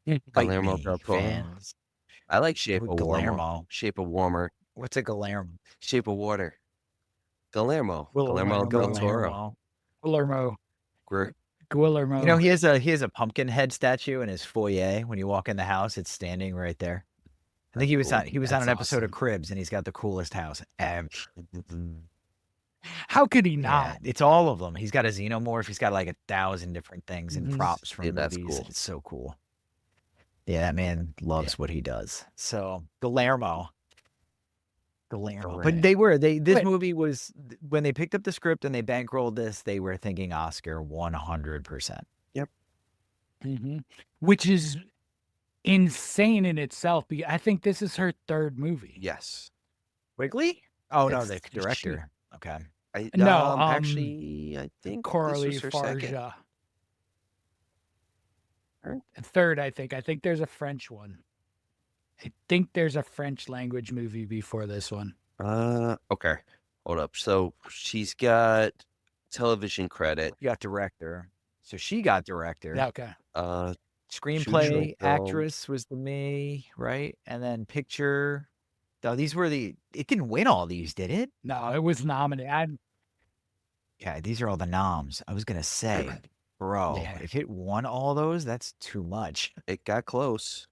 Fight Guillermo me, del Toro. fans. I like Shape With of Warmer. Guillermo. Shape of Warmer. What's a Guillermo? Shape of Water. Guillermo del Toro. Guillermo. Gr- Guillermo. You know, he has a pumpkin head statue in his foyer. When you walk in the house, it's standing right there. I think he was on That's an episode of awesome. Cribs, and he's got the coolest house. How could he Yeah, not? it's all of them. He's got a xenomorph. He's got like 1,000 different things and Mhm. props from Yeah, that's movies. cool. It's so cool. Yeah, that man loves what he does. So Guillermo. Galero. Right. But this But- movie was, when they picked up the script and they bankrolled this, they were thinking Oscar 100%. Which is insane in itself. I think this is her third movie. Yes. Quigley? Oh, no, the It's- director. Okay. No, actually, I think Coralie this was her second. Fargeat. Her? Third, I think. I think there's a French one. I think there's a French language movie before this one. Okay. Hold up. So she's got television credit. You got director. So she got director. Okay. Screenplay, short film. actress was the me, right? And then picture. Oh, these were it didn't win all these, did it? No, it was nominated. Yeah, these are all the noms. I was going to say, bro, Yeah. if it won all those, that's too much. It got close.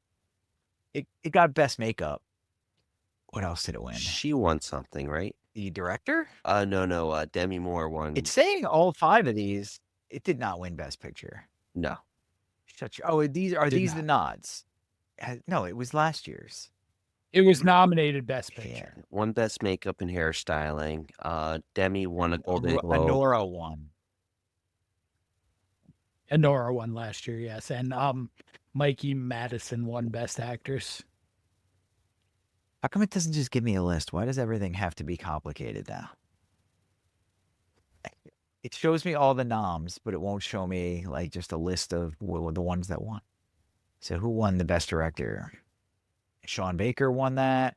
It got best makeup. What else did it win? She won something, right? The director? No. Demi Moore won. It's saying all 5 of these. It did not win best picture. No. Shut your. Oh, these are Did these not. the nods? No, it was last year's. It was nominated Best Picture. Yeah. One best makeup and hairstyling. Demi won a Golden Globe. Nora won. And Nora won last year, yes. And Mikey Madison won Best Actress. How come it doesn't just give me a list? Why does everything have to be complicated now? It shows me all the noms, but it won't show me like just a list of the ones that won. So who won the best director? Sean Baker won that.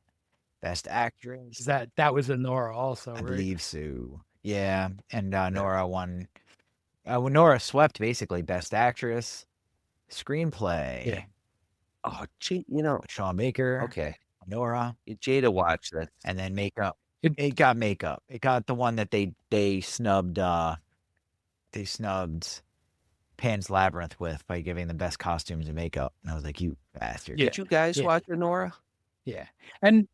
Best actress. That was a Nora also, I right? believe so. Yeah, and Nora won. Nora swept basically best actress, screenplay. Yeah. Oh, gee, Sean Baker. okay. Nora, Jada watched that. and then makeup. It- It got makeup. It got the one that they snubbed. They snubbed Pan's Labyrinth with by giving the best costumes and makeup. And I was like, you bastard. Yeah. Did you guys Yeah. watch Nora? Yeah. And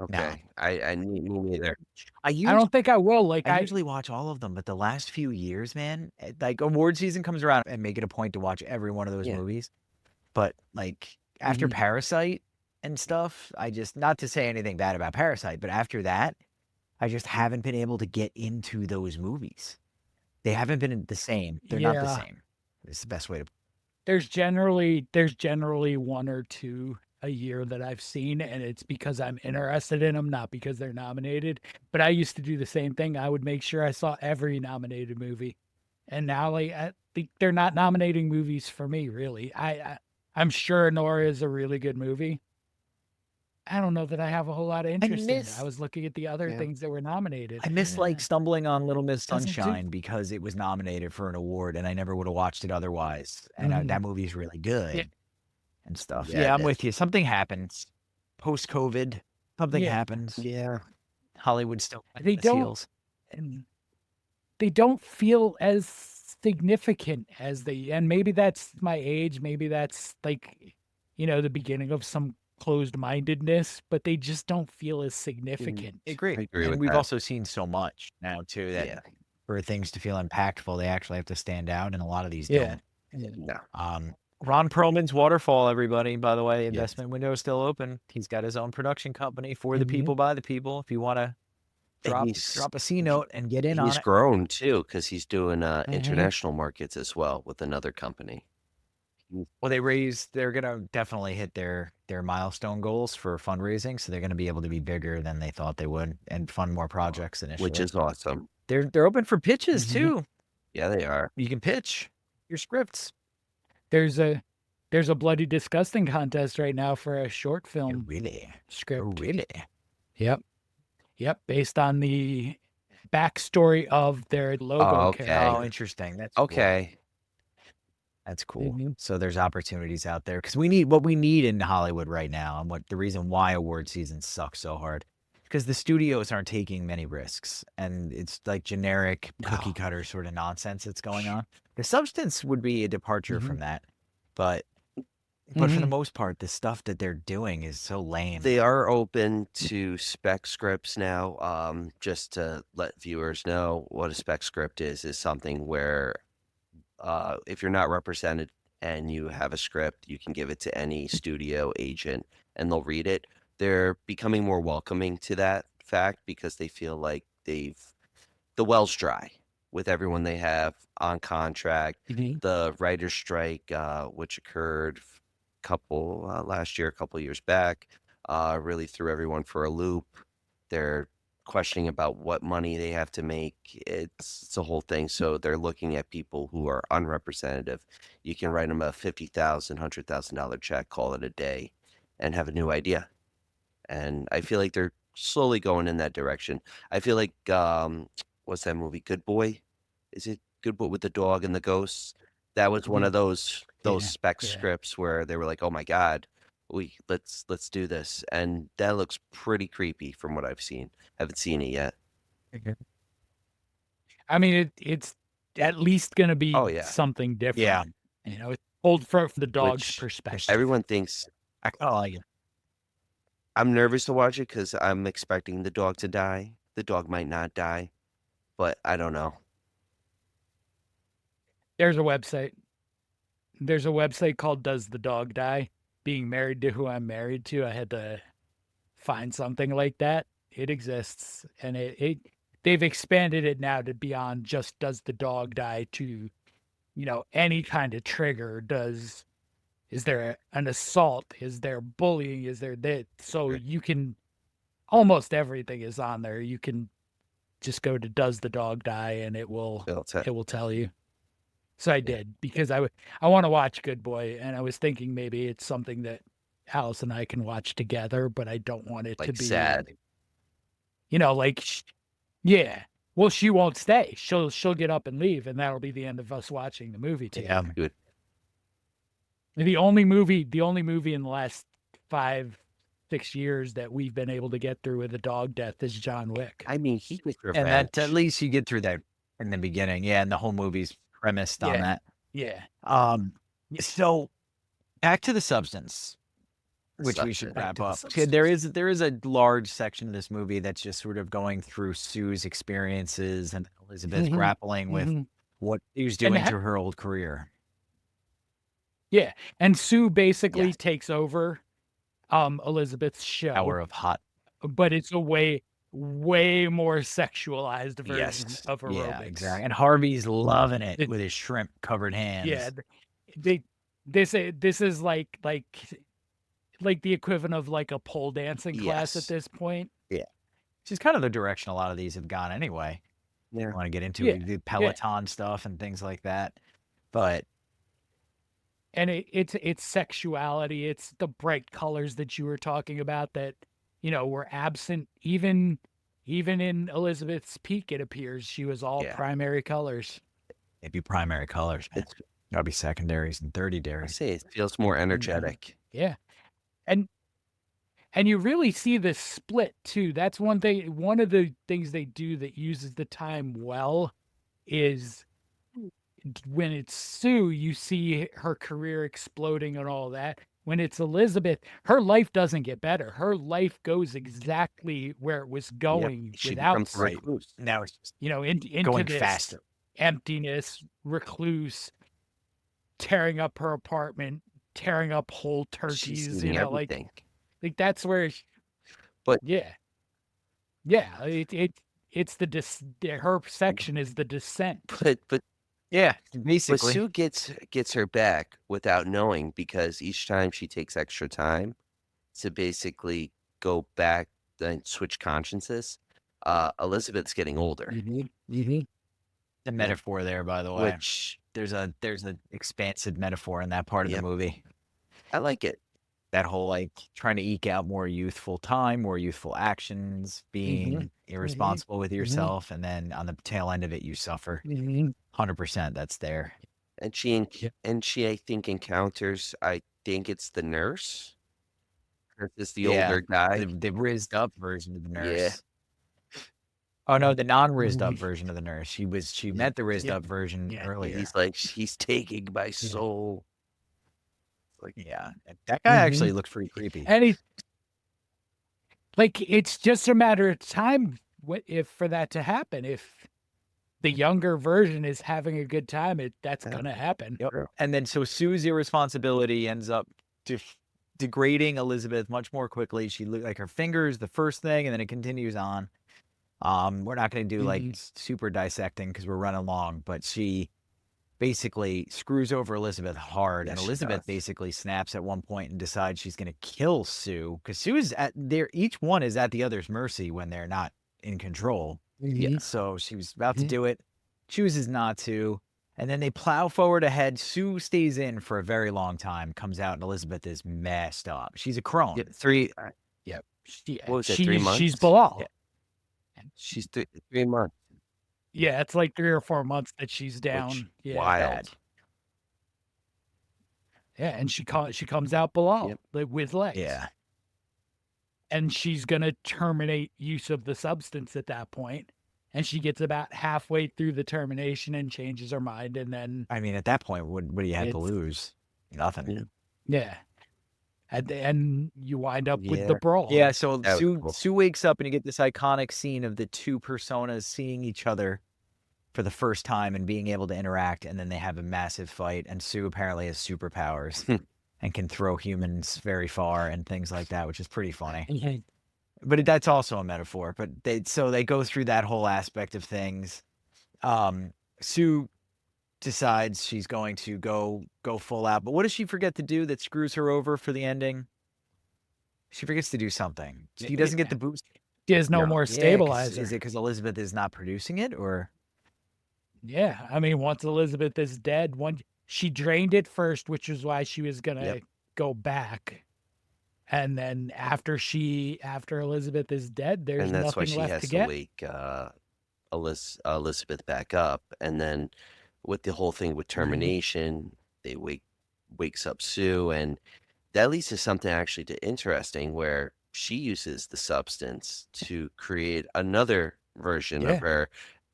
Okay. I me neither. I I don't think I will. Like, I I usually watch all of them, but the last few years, man, like award season comes around and make it a point to watch every one of those Yeah. movies. But like after Mhm. Parasite and stuff, I just, not to say anything bad about Parasite, but after that, I just haven't been able to get into those movies. They haven't been the same. They're not the Yeah. same. It's the best way to. there's generally one or two a year that I've seen, and it's because I'm interested in them, not because they're nominated. But I used to do the same thing. I would make sure I saw every nominated movie, and now like I think they're not nominating movies for me. Really, I'm sure Nora is a really good movie. I don't know that I have a whole lot of interest in it. miss- I was looking at the other Yeah. things that were nominated. I miss like stumbling on Little Miss Doesn't do- Sunshine because it was nominated for an award and I never would have watched it otherwise. And Mhm. that movie's really good Yeah. and stuff. Yeah, Yeah, it I'm is. with you. Something happens post COVID. Something Yeah. happens. Yeah. Hollywood still They its don't- heels. and they don't feel as significant as they, and maybe that's my age, maybe that's like the beginning of some closed-mindedness, but they just don't feel as significant. Agree. I agree And with we've that. also seen so much now too that Yeah. for things to feel impactful, they actually have to stand out, and a lot of these Yeah. don't. No. Ron Perlman's Waterfall, everybody, by the way, Yes. investment window is still open. He's got his own production company for the Mhm. people, by the people. If you want to And drop a C note and get in on He's it. grown too because he's doing international markets as well with another company. Well, they're going to definitely hit their milestone goals for fundraising. So they're going to be able to be bigger than they thought they would and fund more projects initially. Which is awesome. they're open for pitches Mhm. too. Yeah, they are. You can pitch your scripts. There's a Bloody Disgusting contest right now for a short film Really? script. Really? Yep, based on the backstory of their logo okay. character. Oh, interesting. That's cool. Okay. That's cool. Mhm. So there's opportunities out there because what we need in Hollywood right now, and what the reason why award season sucks so hard, because the studios aren't taking many risks, and it's like generic cookie cutter sort of nonsense that's going on. The substance would be a departure from that, but for the most part, the stuff that they're doing is so lame. They are open to spec scripts now. Just to let viewers know what a spec script is something where if you're not represented and you have a script, you can give it to any studio agent and they'll read it. They're becoming more welcoming to that. fact because they feel like the well's dry with everyone they have on contract. The writer's strike, which occurred last year, a couple years back, really threw everyone for a loop. They're questioning about what money they have to make. It's a whole thing. So they're looking at people who are unrepresentative. You can write them a $50,000, $100,000 check, call it a day, and have a new idea. And I feel like they're slowly going in that direction. I feel like what's that movie? Good Boy? Is it Good Boy with the dog and the ghosts? That was one of those spec scripts where they were like, "Oh my God, let's do this," and that looks pretty creepy from what I've seen. Haven't seen it yet. I mean, it's at least going to be something different. Yeah. You know, it's told from the dog's Which perspective. Everyone thinks I kind of like it. I'm nervous to watch it because I'm expecting the dog to die. The dog might not die, but I don't know. There's a website. There's a website called Does the Dog Die? Being married to who I'm married to, I had to find something like that. It exists, and they've expanded it now to beyond just does the dog die to, you know, any kind of trigger. Is there an assault? Is there bullying? Is there that? So you can, almost everything is on there. You can just go to Does the Dog Die, and it will tell you. So I did, because I want to watch Good Boy, and I was thinking maybe it's something that Alice and I can watch together, but I don't want it to be sad. You know, like, yeah. Well, she won't stay. She'll get up and leave, and that'll be the end of us watching the movie together. Yeah. Good. The only movie in the last 5-6 years that we've been able to get through with a dog death is John Wick. I mean, he was revenge. And that at least you get through that in the beginning. Yeah, and the whole movie's premised on that. Yeah. So back to the substance, which we should wrap up. There is a large section of this movie that's just sort of going through Sue's experiences and Elizabeth grappling with what she was doing to her old career. Yeah, and Sue basically takes over Elizabeth's show. Hour of Hot. But it's a way more sexualized version of aerobics. Yeah, exactly. And Harvey's loving it with his shrimp covered hands. Yeah, this is like the equivalent of like a pole dancing class at this point. Yeah, which is kind of the direction a lot of these have gone anyway. Yeah, I want to get into the Peloton stuff and things like that, but. And it's sexuality. It's the bright colors that you were talking about that, you know, were absent even in Elizabeth's peak. It appears she was all primary colors. It'd be primary colors. That'll be secondaries and third-daries. I say it feels more energetic. Yeah, and you really see this split too. That's one thing. One of the things they do that uses the time well is. When it's Sue, you see her career exploding and all that. When it's Elizabeth, her life doesn't get better. Her life goes exactly where it was going without recluse. Now it's just into going this faster. Emptiness, recluse, tearing up her apartment, tearing up whole turkeys. You know, everything. like that's where. But it's her section is the descent. But. Yeah, basically. But Sue gets her back without knowing, because each time she takes extra time to basically go back and switch consciences, Elizabeth's getting older. The metaphor there, by the way. Which there's an expansive metaphor in that part of the movie. I like it. That whole like trying to eke out more youthful time, more youthful actions, being irresponsible with yourself, and then on the tail end of it, you suffer. 100%. That's there. And she I think encounters. I think it's the nurse. Or is the older guy? The rizzed up version of the nurse. Yeah. Oh no, the non-rizzed up version of the nurse. She met the rizzed up version earlier. He's like, he's taking my soul. Like, that guy actually looks pretty creepy. And it's just a matter of time for that to happen. If the younger version is having a good time, that's gonna happen. Yep. And then so Sue's irresponsibility ends up degrading Elizabeth much more quickly. She looked like her fingers the first thing, and then it continues on. We're not going to do like super dissecting because we're running long, but she basically screws over Elizabeth hard, and Elizabeth basically snaps at one point and decides she's going to kill Sue because Sue is at there. Each one is at the other's mercy when they're not in control. So she was about to do it, chooses not to, and then they plow forward ahead. Sue stays in for a very long time, comes out, and Elizabeth is messed up. She's a crone. Yeah, what was it, 3 months? She's below. Yeah. She's 3 months. Yeah, it's like 3 or 4 months that she's down. Yeah. Wild. Yeah, and she comes out below with legs. Yeah. And she's gonna terminate use of the substance at that point. And she gets about halfway through the termination and changes her mind, and then I mean, at that point, what do you have to lose? Nothing. Yeah. And you wind up with the brawl. Yeah, so That was cool. Sue wakes up and you get this iconic scene of the two personas seeing each other for the first time and being able to interact, and then they have a massive fight, and Sue apparently has superpowers and can throw humans very far and things like that, which is pretty funny. But that's also a metaphor. But they go through that whole aspect of things. Sue decides she's going to go full out. But what does she forget to do that screws her over for the ending? She forgets to do something. She doesn't get the boost. She has no more stabilizer. Is it because Elizabeth is not producing it, or? Yeah, I mean, once Elizabeth is dead, she drained it first, which is why she was gonna go back. And then after Elizabeth is dead, there's And that's why nothing she left has to to get. wake Elizabeth back up. And then with the whole thing with termination, they wakes up Sue, and that leads to something actually interesting where she uses the substance to create another version of her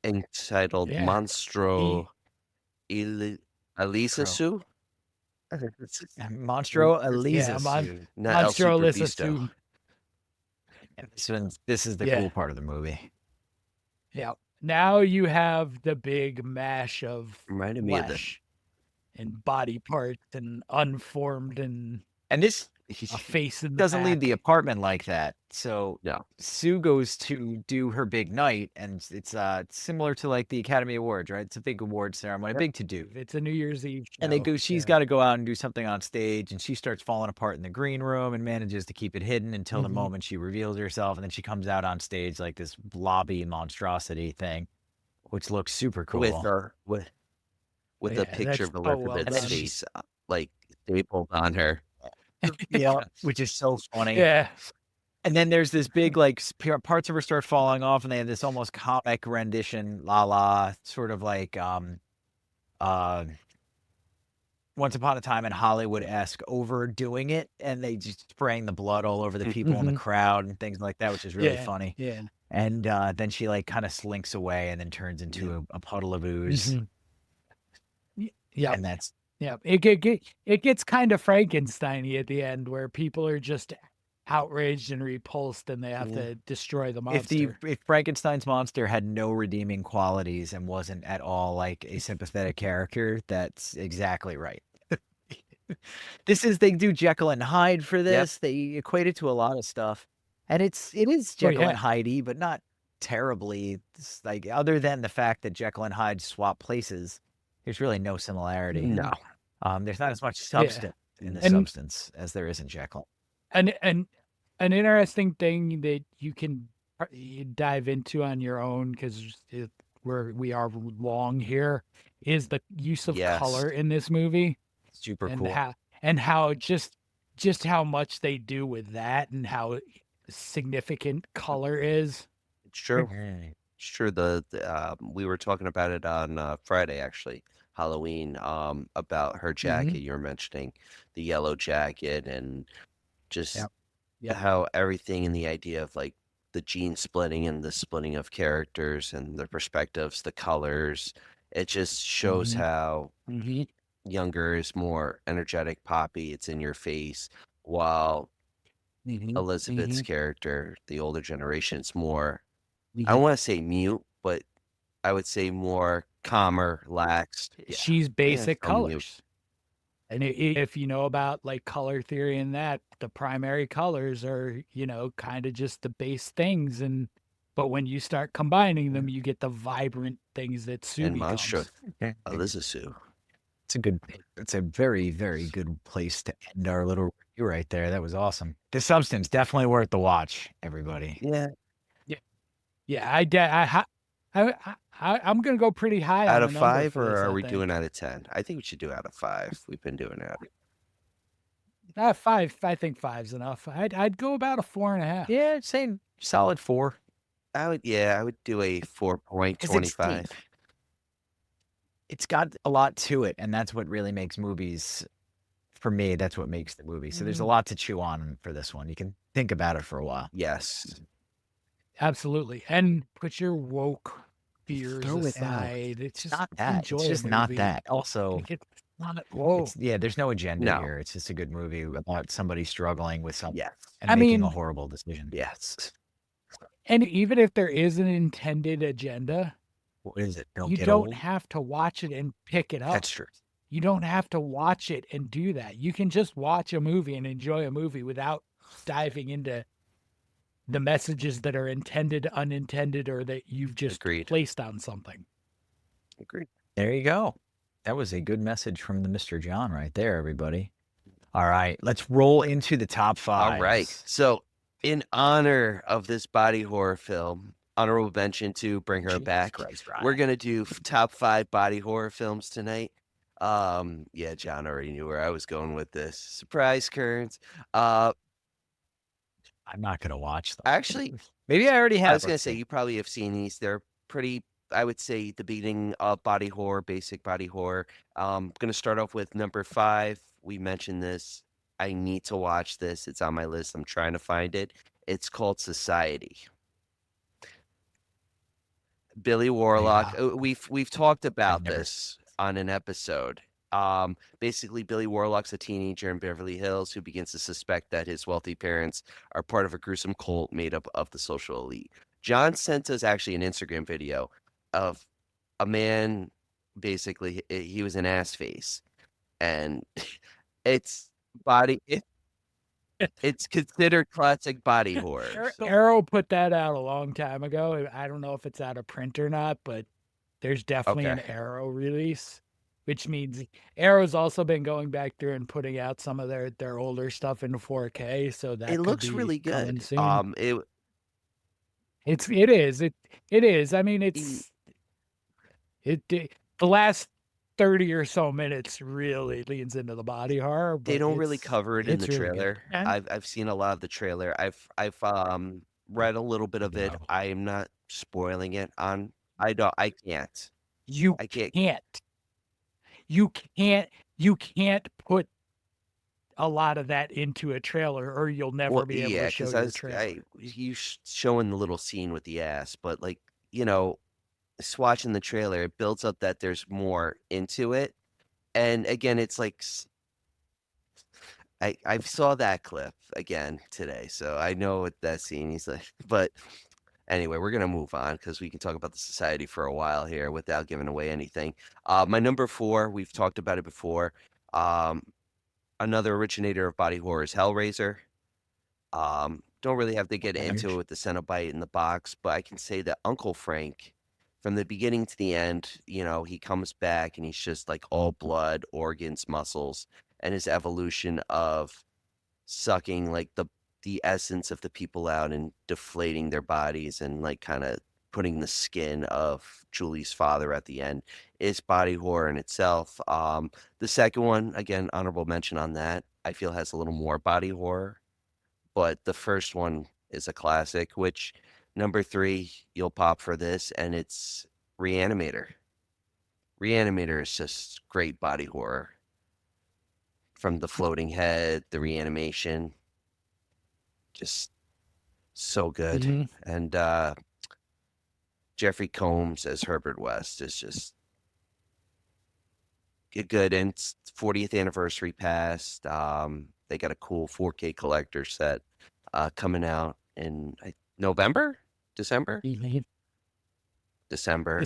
entitled Monstro Elisa Sue. Monstro Elisa Sue. Not El Monstro Elisa Supervisto. Sue. This is the cool part of the movie. Yeah. Now you have the big mash of Reminded me of flesh and body parts and unformed and this a face in the doesn't leave back. the apartment like that. So No. Sue goes to do her big night, and it's similar to like the Academy Awards, right? It's a big award ceremony, big to do. It's a New Year's Eve show. And they go. She's got to go out and do something on stage, and she starts falling apart in the green room and manages to keep it hidden until the moment she reveals herself, and then she comes out on stage like this blobby monstrosity thing, which looks super cool. With a picture of Elizabeth's face, like stapled on her. Yeah, which is so funny. Yeah. And then there's this big, like, parts of her start falling off, and they have this almost comic rendition, sort of like Once Upon a Time in Hollywood-esque overdoing it, and they just spraying the blood all over the people in the crowd and things like that, which is really funny. Yeah. And then she, like, kind of slinks away and then turns into a puddle of ooze. Yeah. And that's... Yeah, it gets kind of Frankenstein-y at the end, where people are just outraged and repulsed, and they have to destroy the monster. If Frankenstein's monster had no redeeming qualities and wasn't at all like a sympathetic character, that's exactly right. They do Jekyll and Hyde for this. They equate it to a lot of stuff, and it is Jekyll and Hyde-y, but not terribly. It's like, other than the fact that Jekyll and Hyde swap places, there's really no similarity. No. There's not as much substance in the substance as there is in Jekyll. And an interesting thing that you can dive into on your own, because we are long here, is the use of color in this movie. Super and cool. How just how much they do with that, and how significant color is. It's true. It's true. We were talking about it on Friday, actually, Halloween, about her jacket. You were mentioning the yellow jacket, and just how everything in the idea of like the gene splitting and the splitting of characters and the perspectives, the colors. It just shows how younger is more energetic, poppy. It's in your face, while Elizabeth's character, the older generation, is more. I don't want to say mute, but I would say more calmer, laxed. She's basic colors. And if you know about like color theory and that, the primary colors are, kind of just the base things. But when you start combining them, you get the vibrant things that Sue And Monstro. becomes. Okay. Oh, this is Sue. It's a very, very good place to end our little review right there. That was awesome. The Substance, definitely worth the watch, everybody. Yeah. Yeah, I'm gonna go pretty high Out on of the number 5, for or this, are I we think. doing out of 10? I think we should do out of 5. We've been doing out. 5. I think 5's enough. I'd go about a 4.5. Yeah, I'd say solid 4. I would do a 4.25. It's got a lot to it, and that's what really makes movies. For me, that's what makes the movie. So there's a lot to chew on for this one. You can think about it for a while. Yes. Absolutely. And put your woke fears Throw it out. aside. It's just not that. enjoy It's a just not movie. that. Also, It's not whoa. there's no agenda No. here. It's just a good movie about somebody struggling with something Yes. and I making a mean- horrible decision. Yes. And even if there is an intended agenda, What is it? you don't have to watch it and pick it up. That's true. You don't have to watch it and do that. You can just watch a movie and enjoy a movie without diving into the messages that are intended, unintended, or that you've just Agreed. placed on something. Agreed. There you go. That was a good message from the Mr. John right there, everybody. All right, let's roll into the top 5. All right. So, in honor of this body horror film, honorable mention to Bring Her Back. We're going to do top 5 body horror films tonight. Yeah, John already knew where I was going with this. Surprise, Kearns. I'm not going to watch them. Actually, Maybe I already have. I was going to say, you probably have seen these. They're pretty, I would say, the beginning of body horror, basic body horror. Going to start off with number 5. We mentioned this. I need to watch this. It's on my list. I'm trying to find it. It's called Society. Billy Warlock. Yeah. We've talked about never this on an episode. Basically, Billy Warlock's a teenager in Beverly Hills who begins to suspect that his wealthy parents are part of a gruesome cult made up of the social elite. John sent us actually an Instagram video of a man. Basically, he was an ass face, and it's it's considered classic body horror. Arrow put that out a long time ago. I don't know if it's out of print or not, but there's definitely an Arrow release, which means Arrow's also been going back through and putting out some of their older stuff in 4K. So that It could looks be really coming good. soon. It It is. I mean, the last 30 or so minutes really leans into the body horror. They but don't really it's- cover it in it's the really good. trailer. Yeah. I've seen a lot of the trailer. I've read a little bit of it. No. I am not spoiling it on. I can't. You I can't. You can't put a lot of that into a trailer, or you'll never be able to show your trailer. Showing the little scene with the ass, but just watching the trailer, it builds up that there's more into it. And again, it's like I saw that clip again today, so I know what that scene he's like. But anyway, we're gonna move on because we can talk about the Society for a while here without giving away anything. My number 4, we've talked about it before. Another originator of body horror is Hellraiser. Don't really have to get into it with the Cenobite in the box, but I can say that Uncle Frank, from the beginning to the end, he comes back and he's just like all blood, organs, muscles, and his evolution of sucking like the essence of the people out and deflating their bodies and like kind of putting the skin of Julie's father at the end is body horror in itself. The second one, again, honorable mention on that, I feel has a little more body horror, but the first one is a classic, which number 3, you'll pop for this, and it's Reanimator. Reanimator is just great body horror. From the floating head, the reanimation, just so good. Mhm. And Jeffrey Combs as Herbert West is just good. And it's 40th anniversary passed. They got a cool 4K collector set coming out in December. December,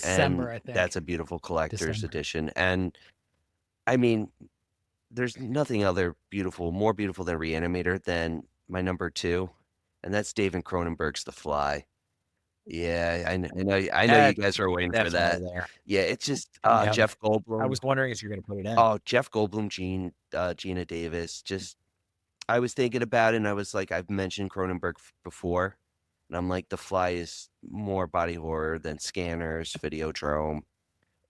And I think. that's a beautiful collector's December. edition. And I mean, there's nothing more beautiful than Reanimator than my number 2, and that's David Cronenberg's The Fly. Yeah, I know you guys are waiting for Definitely that. there. Yeah, it's just Yep. Jeff I Goldblum. was wondering if you're going to put it in. Oh, Jeff Goldblum, Gina Davis. Just I was thinking about it, and I was like, I've mentioned Cronenberg before, and I'm like, The Fly is more body horror than Scanners, Videodrome,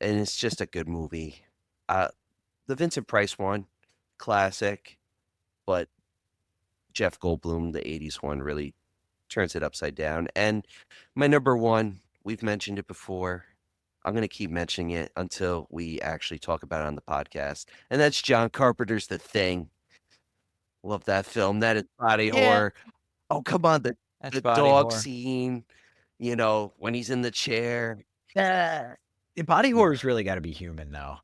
and it's just a good movie. The Vincent Price one, classic, but Jeff Goldblum, the 80s one, really turns it upside down. And my number 1, we've mentioned it before. I'm going to keep mentioning it until we actually talk about it on the podcast. And that's John Carpenter's The Thing. Love that film. That is body horror. Oh, come on. The body dog horror. scene, when he's in the chair. Yeah. Body horror's really got to be human, though.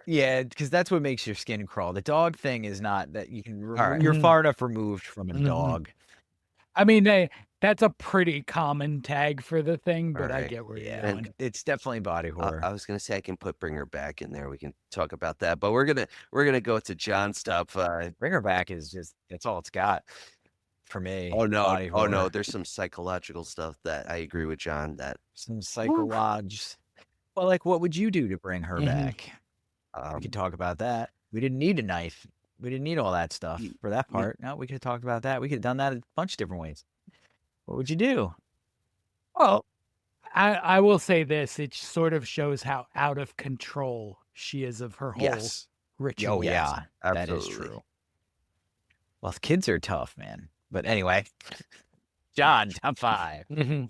Yeah, because that's what makes your skin crawl. The dog thing is not that you can. right. You're far enough removed from a dog. I mean, that's a pretty common tag for The Thing, but I Right. get where you're Yeah, going. it's definitely body horror. I was gonna say I can put Bring Her Back in there. We can talk about that, but we're gonna go to John stuff. Bring Her Back is just that's all it's got for me. Oh no, body oh no, horror. there's some psychological stuff that I agree with John. That Some psychological. Well, like what would you do to bring her back? We could talk about that. We didn't need a knife. We didn't need all that stuff for that part. No, we could have talked about that. We could have done that a bunch of different ways. What would you do? Well, I will say this. It sort of shows how out of control she is of her whole yes, ritual. Oh, yeah, that is absolutely. true. Well, kids are tough, man. But anyway, John, top 5. All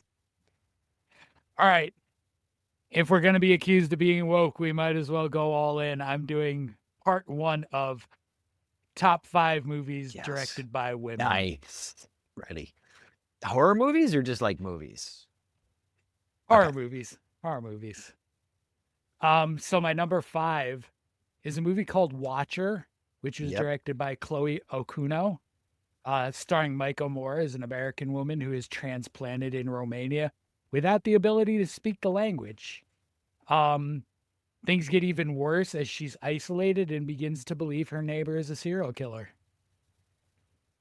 right. If we're going to be accused of being woke, we might as well go all in. I'm doing part 1 of top 5 movies Yes. directed by women. Nice. Ready. Horror movies or just like movies? Horror movies. So my number 5 is a movie called Watcher, which was Yep. directed by Chloe Okuno, starring Micah Moore as an American woman who is transplanted in Romania without the ability to speak the language. Things get even worse as she's isolated and begins to believe her neighbor is a serial killer.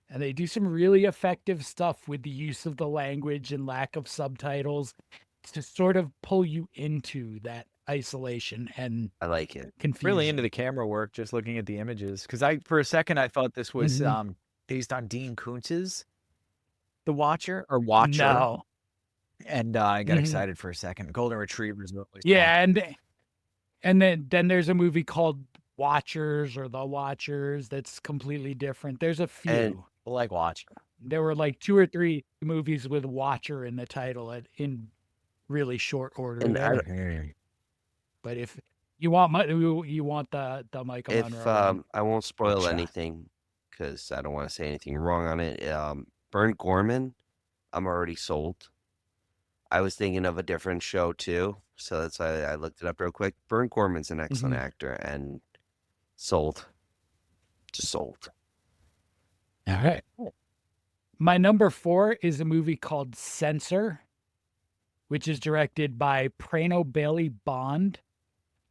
And they do some really effective stuff with the use of the language and lack of subtitles to sort of pull you into that isolation and I like it. confusion. Really into the camera work, just looking at the images. Because for a second I thought this was based on Dean Koontz's The Watcher or Watcher. No. And I got excited for a second. Golden Retrievers. Yeah, and then there's a movie called Watchers or The Watchers that's completely different. There's a few. And- like Watcher. There were like 2 or 3 movies with Watcher in the title in really short order. And there. But if you want the Michael If Monroe, I won't spoil Gotcha. anything because I don't want to say anything wrong on it. Burn Gorman, I'm already sold. I was thinking of a different show too, so that's why I looked it up real quick. Burn Gorman's an excellent actor and sold. Just sold. all right. My number 4 is a movie called Censor, which is directed by Prano Bailey Bond.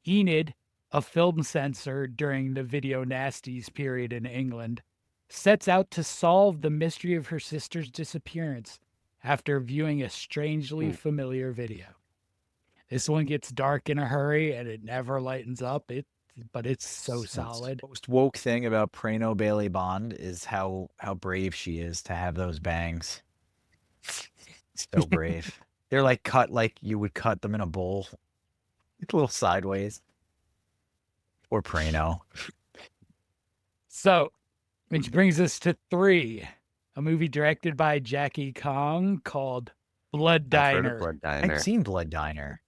Enid, a film censor during the video nasties period in England, sets out to solve the mystery of her sister's disappearance after viewing a strangely familiar video. This one gets dark in a hurry and it never lightens up. But it's so solid. The most woke thing about Prano Bailey Bond is how brave she is to have those bangs. So brave. They're like cut like you would cut them in a bowl. It's a little sideways. Or Prano. So, which brings us to 3, a movie directed by Jackie Kong called Blood I've heard of Diner. Blood Diner. I've seen Blood Diner.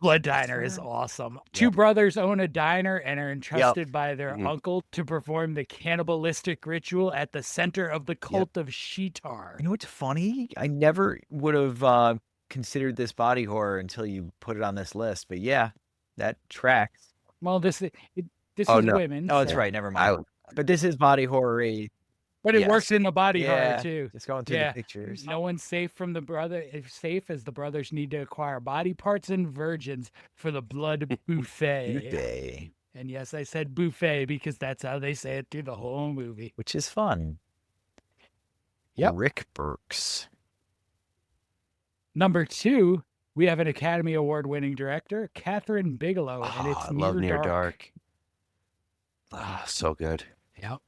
Blood Diner is awesome. 2 brothers own a diner and are entrusted by their uncle to perform the cannibalistic ritual at the center of the cult of Sheetar. You know what's funny? I never would have considered this body horror until you put it on this list. But yeah, that tracks. Well, this is Oh, is no. women. Oh, that's so- right. Never mind. But this is body horror. But it Yes. works in the body horror Yeah, too. just going through Yeah. the pictures. No one's safe from the brother. Is safe as the brothers need to acquire body parts and virgins for the blood buffet. And yes, I said buffet because that's how they say it through the whole movie. Which is fun. Yep. Rick Burks. Number 2, we have an Academy Award winning director, Catherine Bigelow, and it's I love Near Dark. Dark. So good. Yep.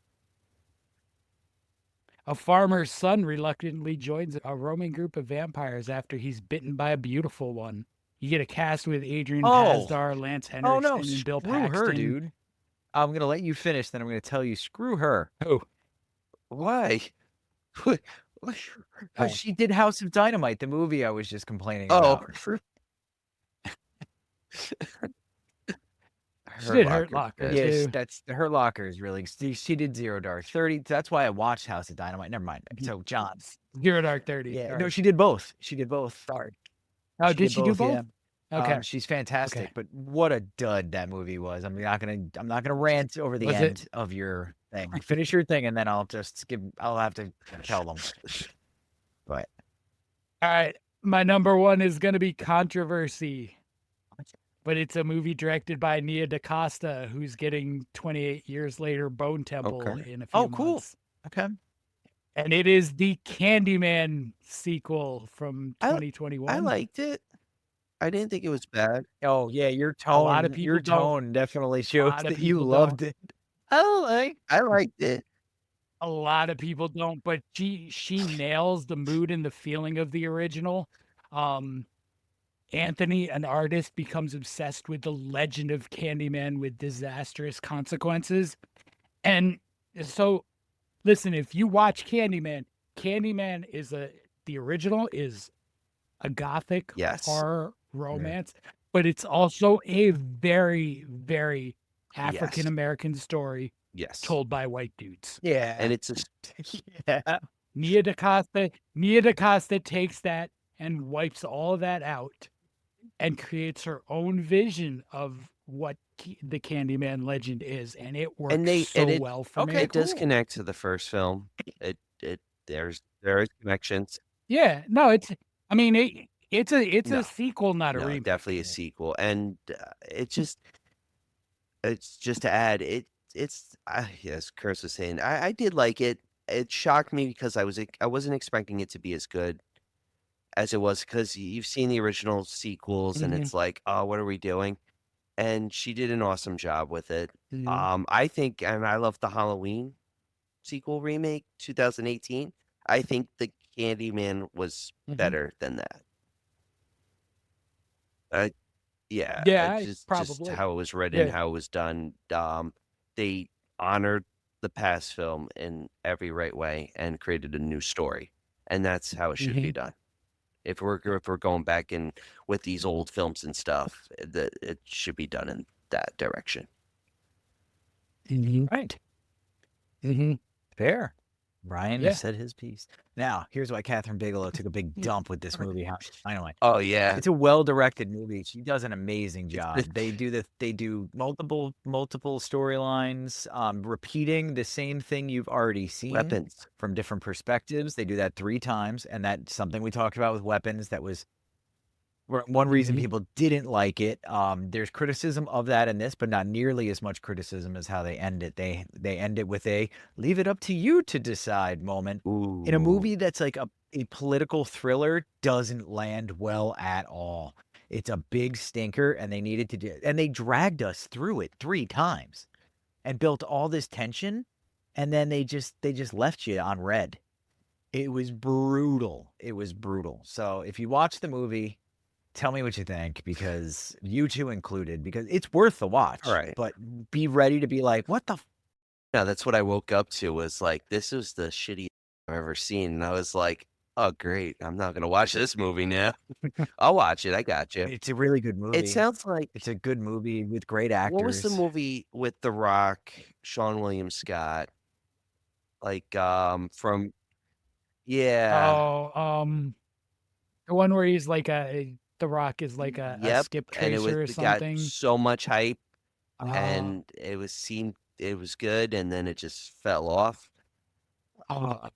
A farmer's son reluctantly joins a roaming group of vampires after he's bitten by a beautiful one. You get a cast with Adrian Pasdar, Lance Henriksen, Oh no, and Bill screw Paxton. her, dude. I'm gonna let you finish, then I'm gonna tell you, screw her. Oh, Why? She did House of Dynamite, the movie I was just complaining Oh, about. she did Hurt Locker, Yes, too. that's Hurt Locker is really. She did Zero Dark 30. That's why I watched House of Dynamite. Never mind. So John. Zero Dark 30. Yeah, Sorry. no, she did both. She did both. Sorry. Oh, did she do both? Yeah. Okay. She's fantastic, Okay. but what a dud that movie was. I'm not gonna rant over the Was end it? of your thing. Finish your thing, and then I'll have to tell them. But All right. My number 1 is going to be Controversy. But it's a movie directed by Nia DaCosta, who's getting 28 years later Bone Temple Okay. in a few cool. months. Okay. And it is the Candyman sequel from 2021. I liked it. I didn't think it was bad. Oh yeah, your tone. lot of people your don't. tone definitely shows lot of that you people loved don't. it. I liked it. A lot of people don't, but she nails the mood and the feeling of the original. Anthony, an artist, becomes obsessed with the legend of Candyman with disastrous consequences. And so, listen, if you watch Candyman, the original is a gothic Yes. horror romance, but it's also a very, very African American story Yes. told by white dudes. Yeah. And it's yeah. Nia DaCosta takes that and wipes all of that out and creates her own vision of what the Candyman legend is, and it works well for me. It does connect to the first film. There's connections. Yeah, no, it's a sequel, not a No, remake. definitely a sequel, and it's just to add it's as Curse was saying, I did like it. It shocked me because I wasn't expecting it to be as good as it was, because you've seen the original sequels and it's like, oh, what are we doing? And she did an awesome job with it. I think, and I love the Halloween sequel remake 2018. I think the Candyman was better than that. Yeah, just probably. how it was written, Yeah. how it was done. They honored the past film in every right way and created a new story, and that's how it should be done. If we're going back in with these old films and stuff, that it should be done in that direction. Right. Fair. Ryan has said his piece. Now, here's why Catherine Bigelow took a big dump with this movie. Anyway, Oh yeah, it's a well-directed movie. She does an amazing job. They do multiple storylines, repeating the same thing you've already seen. Weapons from different perspectives. They do that 3 times, and that's something we talked about with Weapons. That was one reason people didn't like it. There's criticism of that in this, but not nearly as much criticism as how they end it. They end it with a leave it up to you to decide moment. Ooh. In a movie that's like a political thriller, doesn't land well at all. It's a big stinker, and they needed to do it. And they dragged us through it 3 times and built all this tension, and then they just left you on red. It was brutal. So if you watch the movie, tell me what you think, because you two included, because it's worth the watch. All right. But be ready to be like, what the Yeah, that's what I woke up to, was like, this was the shittiest I've ever seen. And I was like, oh, great. I'm not going to watch this movie now. I'll watch it. I got you. It's a really good movie. It sounds like, it's a good movie with great actors. what was the movie with The Rock, Sean William Scott? Like, from, yeah. Oh, the one where he's like The Rock is like a skip And it tracer or got something. so much hype, Oh, and it was good, and then it just fell off. oh,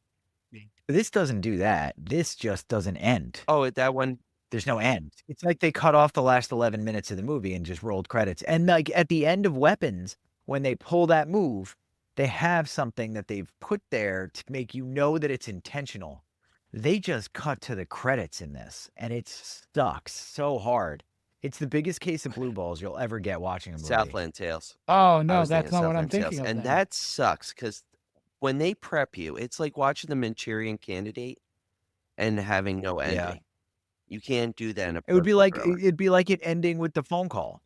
This doesn't do that. This just doesn't end. Oh, that one There's no end. It's like they cut off the last 11 minutes of the movie and just rolled credits. And like at the end of Weapons, when they pull that move, they have something that they've put there to make you know that it's intentional. They just cut to the credits in this, and it sucks so hard. It's the biggest case of blue balls you'll ever get watching a movie. Southland Tales. Oh, no, was that's thinking not what I'm Southland Tales. thinking of. And then. that sucks because when they prep you, it's like watching the Manchurian Candidate and having no ending. Yeah. You can't do that in a It would be political like thriller. it'd be like it ending with the phone call.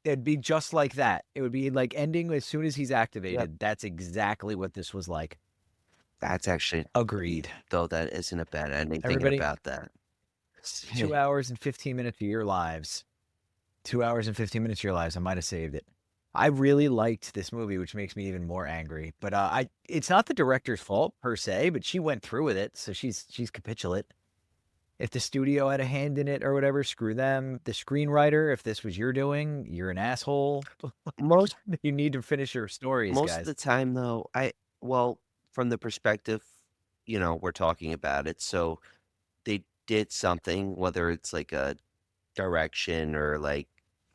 It'd be just like that. It would be like ending as soon as he's activated. That's exactly what this was like. That's actually, Agreed. though, that isn't a bad ending Everybody- thinking about that. 2 hours and 15 minutes of your lives. 2 hours and 15 minutes of your lives. I might have saved it. I really liked this movie, which makes me even more angry. But it's not the director's fault per se, but she went through with it, so she's capitulate. If the studio had a hand in it or whatever, screw them. The screenwriter, if this was your doing, you're an asshole. Most You need to finish your stories, most guys. of the time, though, from the perspective, we're talking about it. So they did something, whether it's like a direction or like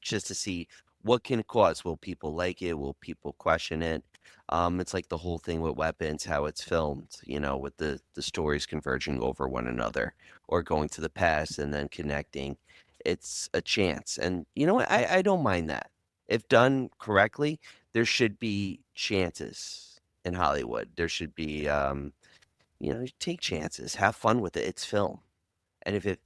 just to see what can it cause. Will people like it? Will people question it? It's like the whole thing with Weapons, how it's filmed, with the stories converging over one another or going to the past and then connecting. It's a chance. And you know what? I don't mind that. If done correctly, there should be chances in Hollywood. There should be, take chances, have fun with it. It's film. And if it,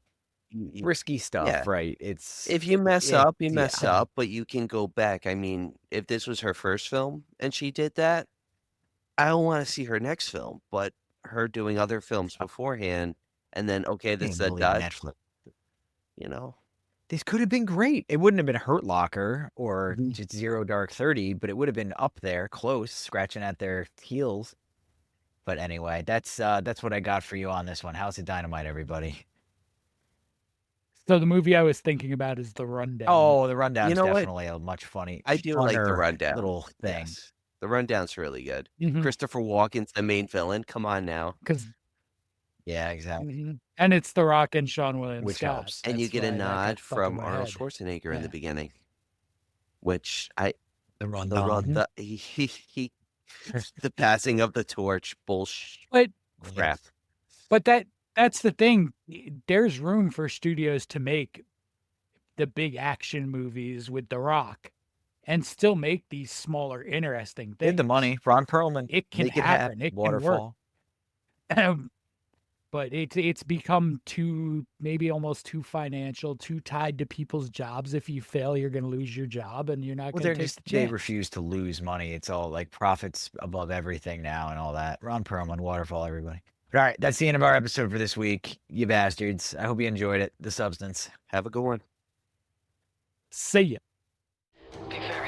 Risky stuff, yeah. right? It's if you mess up, you mess yeah. up, but you can go back. I mean, if this was her first film and she did that, I don't want to see her next film, but her doing other films beforehand and then, okay, this is a Can't believe dud, Netflix. This could have been great. It wouldn't have been Hurt Locker or Mhm. just Zero Dark 30, but it would have been up there, close, scratching at their heels. But anyway, that's what I got for you on this one. House of Dynamite, everybody. So the movie I was thinking about is The Rundown. Oh, the rundown You is know what? definitely a much funny. I do like the funner rundown. little thing. Yes. The rundown's really good. Mhm. Christopher Walken's the main villain. Come on now. 'Cause Yeah, exactly. and it's The Rock and Sean William Which Scott. helps. And you That's get a why that got nod stuck in from my Arnold head. Schwarzenegger in Yeah. the beginning, which The the rundown. the passing of the torch bullshit But crap. But that's the thing. There's room for studios to make the big action movies with The Rock and still make these smaller, interesting They had things. the money. Ron Perlman. It can Make it happen. It can work. Waterfall. But it's become maybe almost too financial, too tied to people's jobs. If you fail, you're going to lose your job, and you're not Well, going to take the they chance. refuse to lose money. It's all like profits above everything now and all that. Ron Perlman, Waterfall, everybody. All right, that's the end of our episode for this week, you bastards. I hope you enjoyed it. The substance. Have a good one. See ya. Be very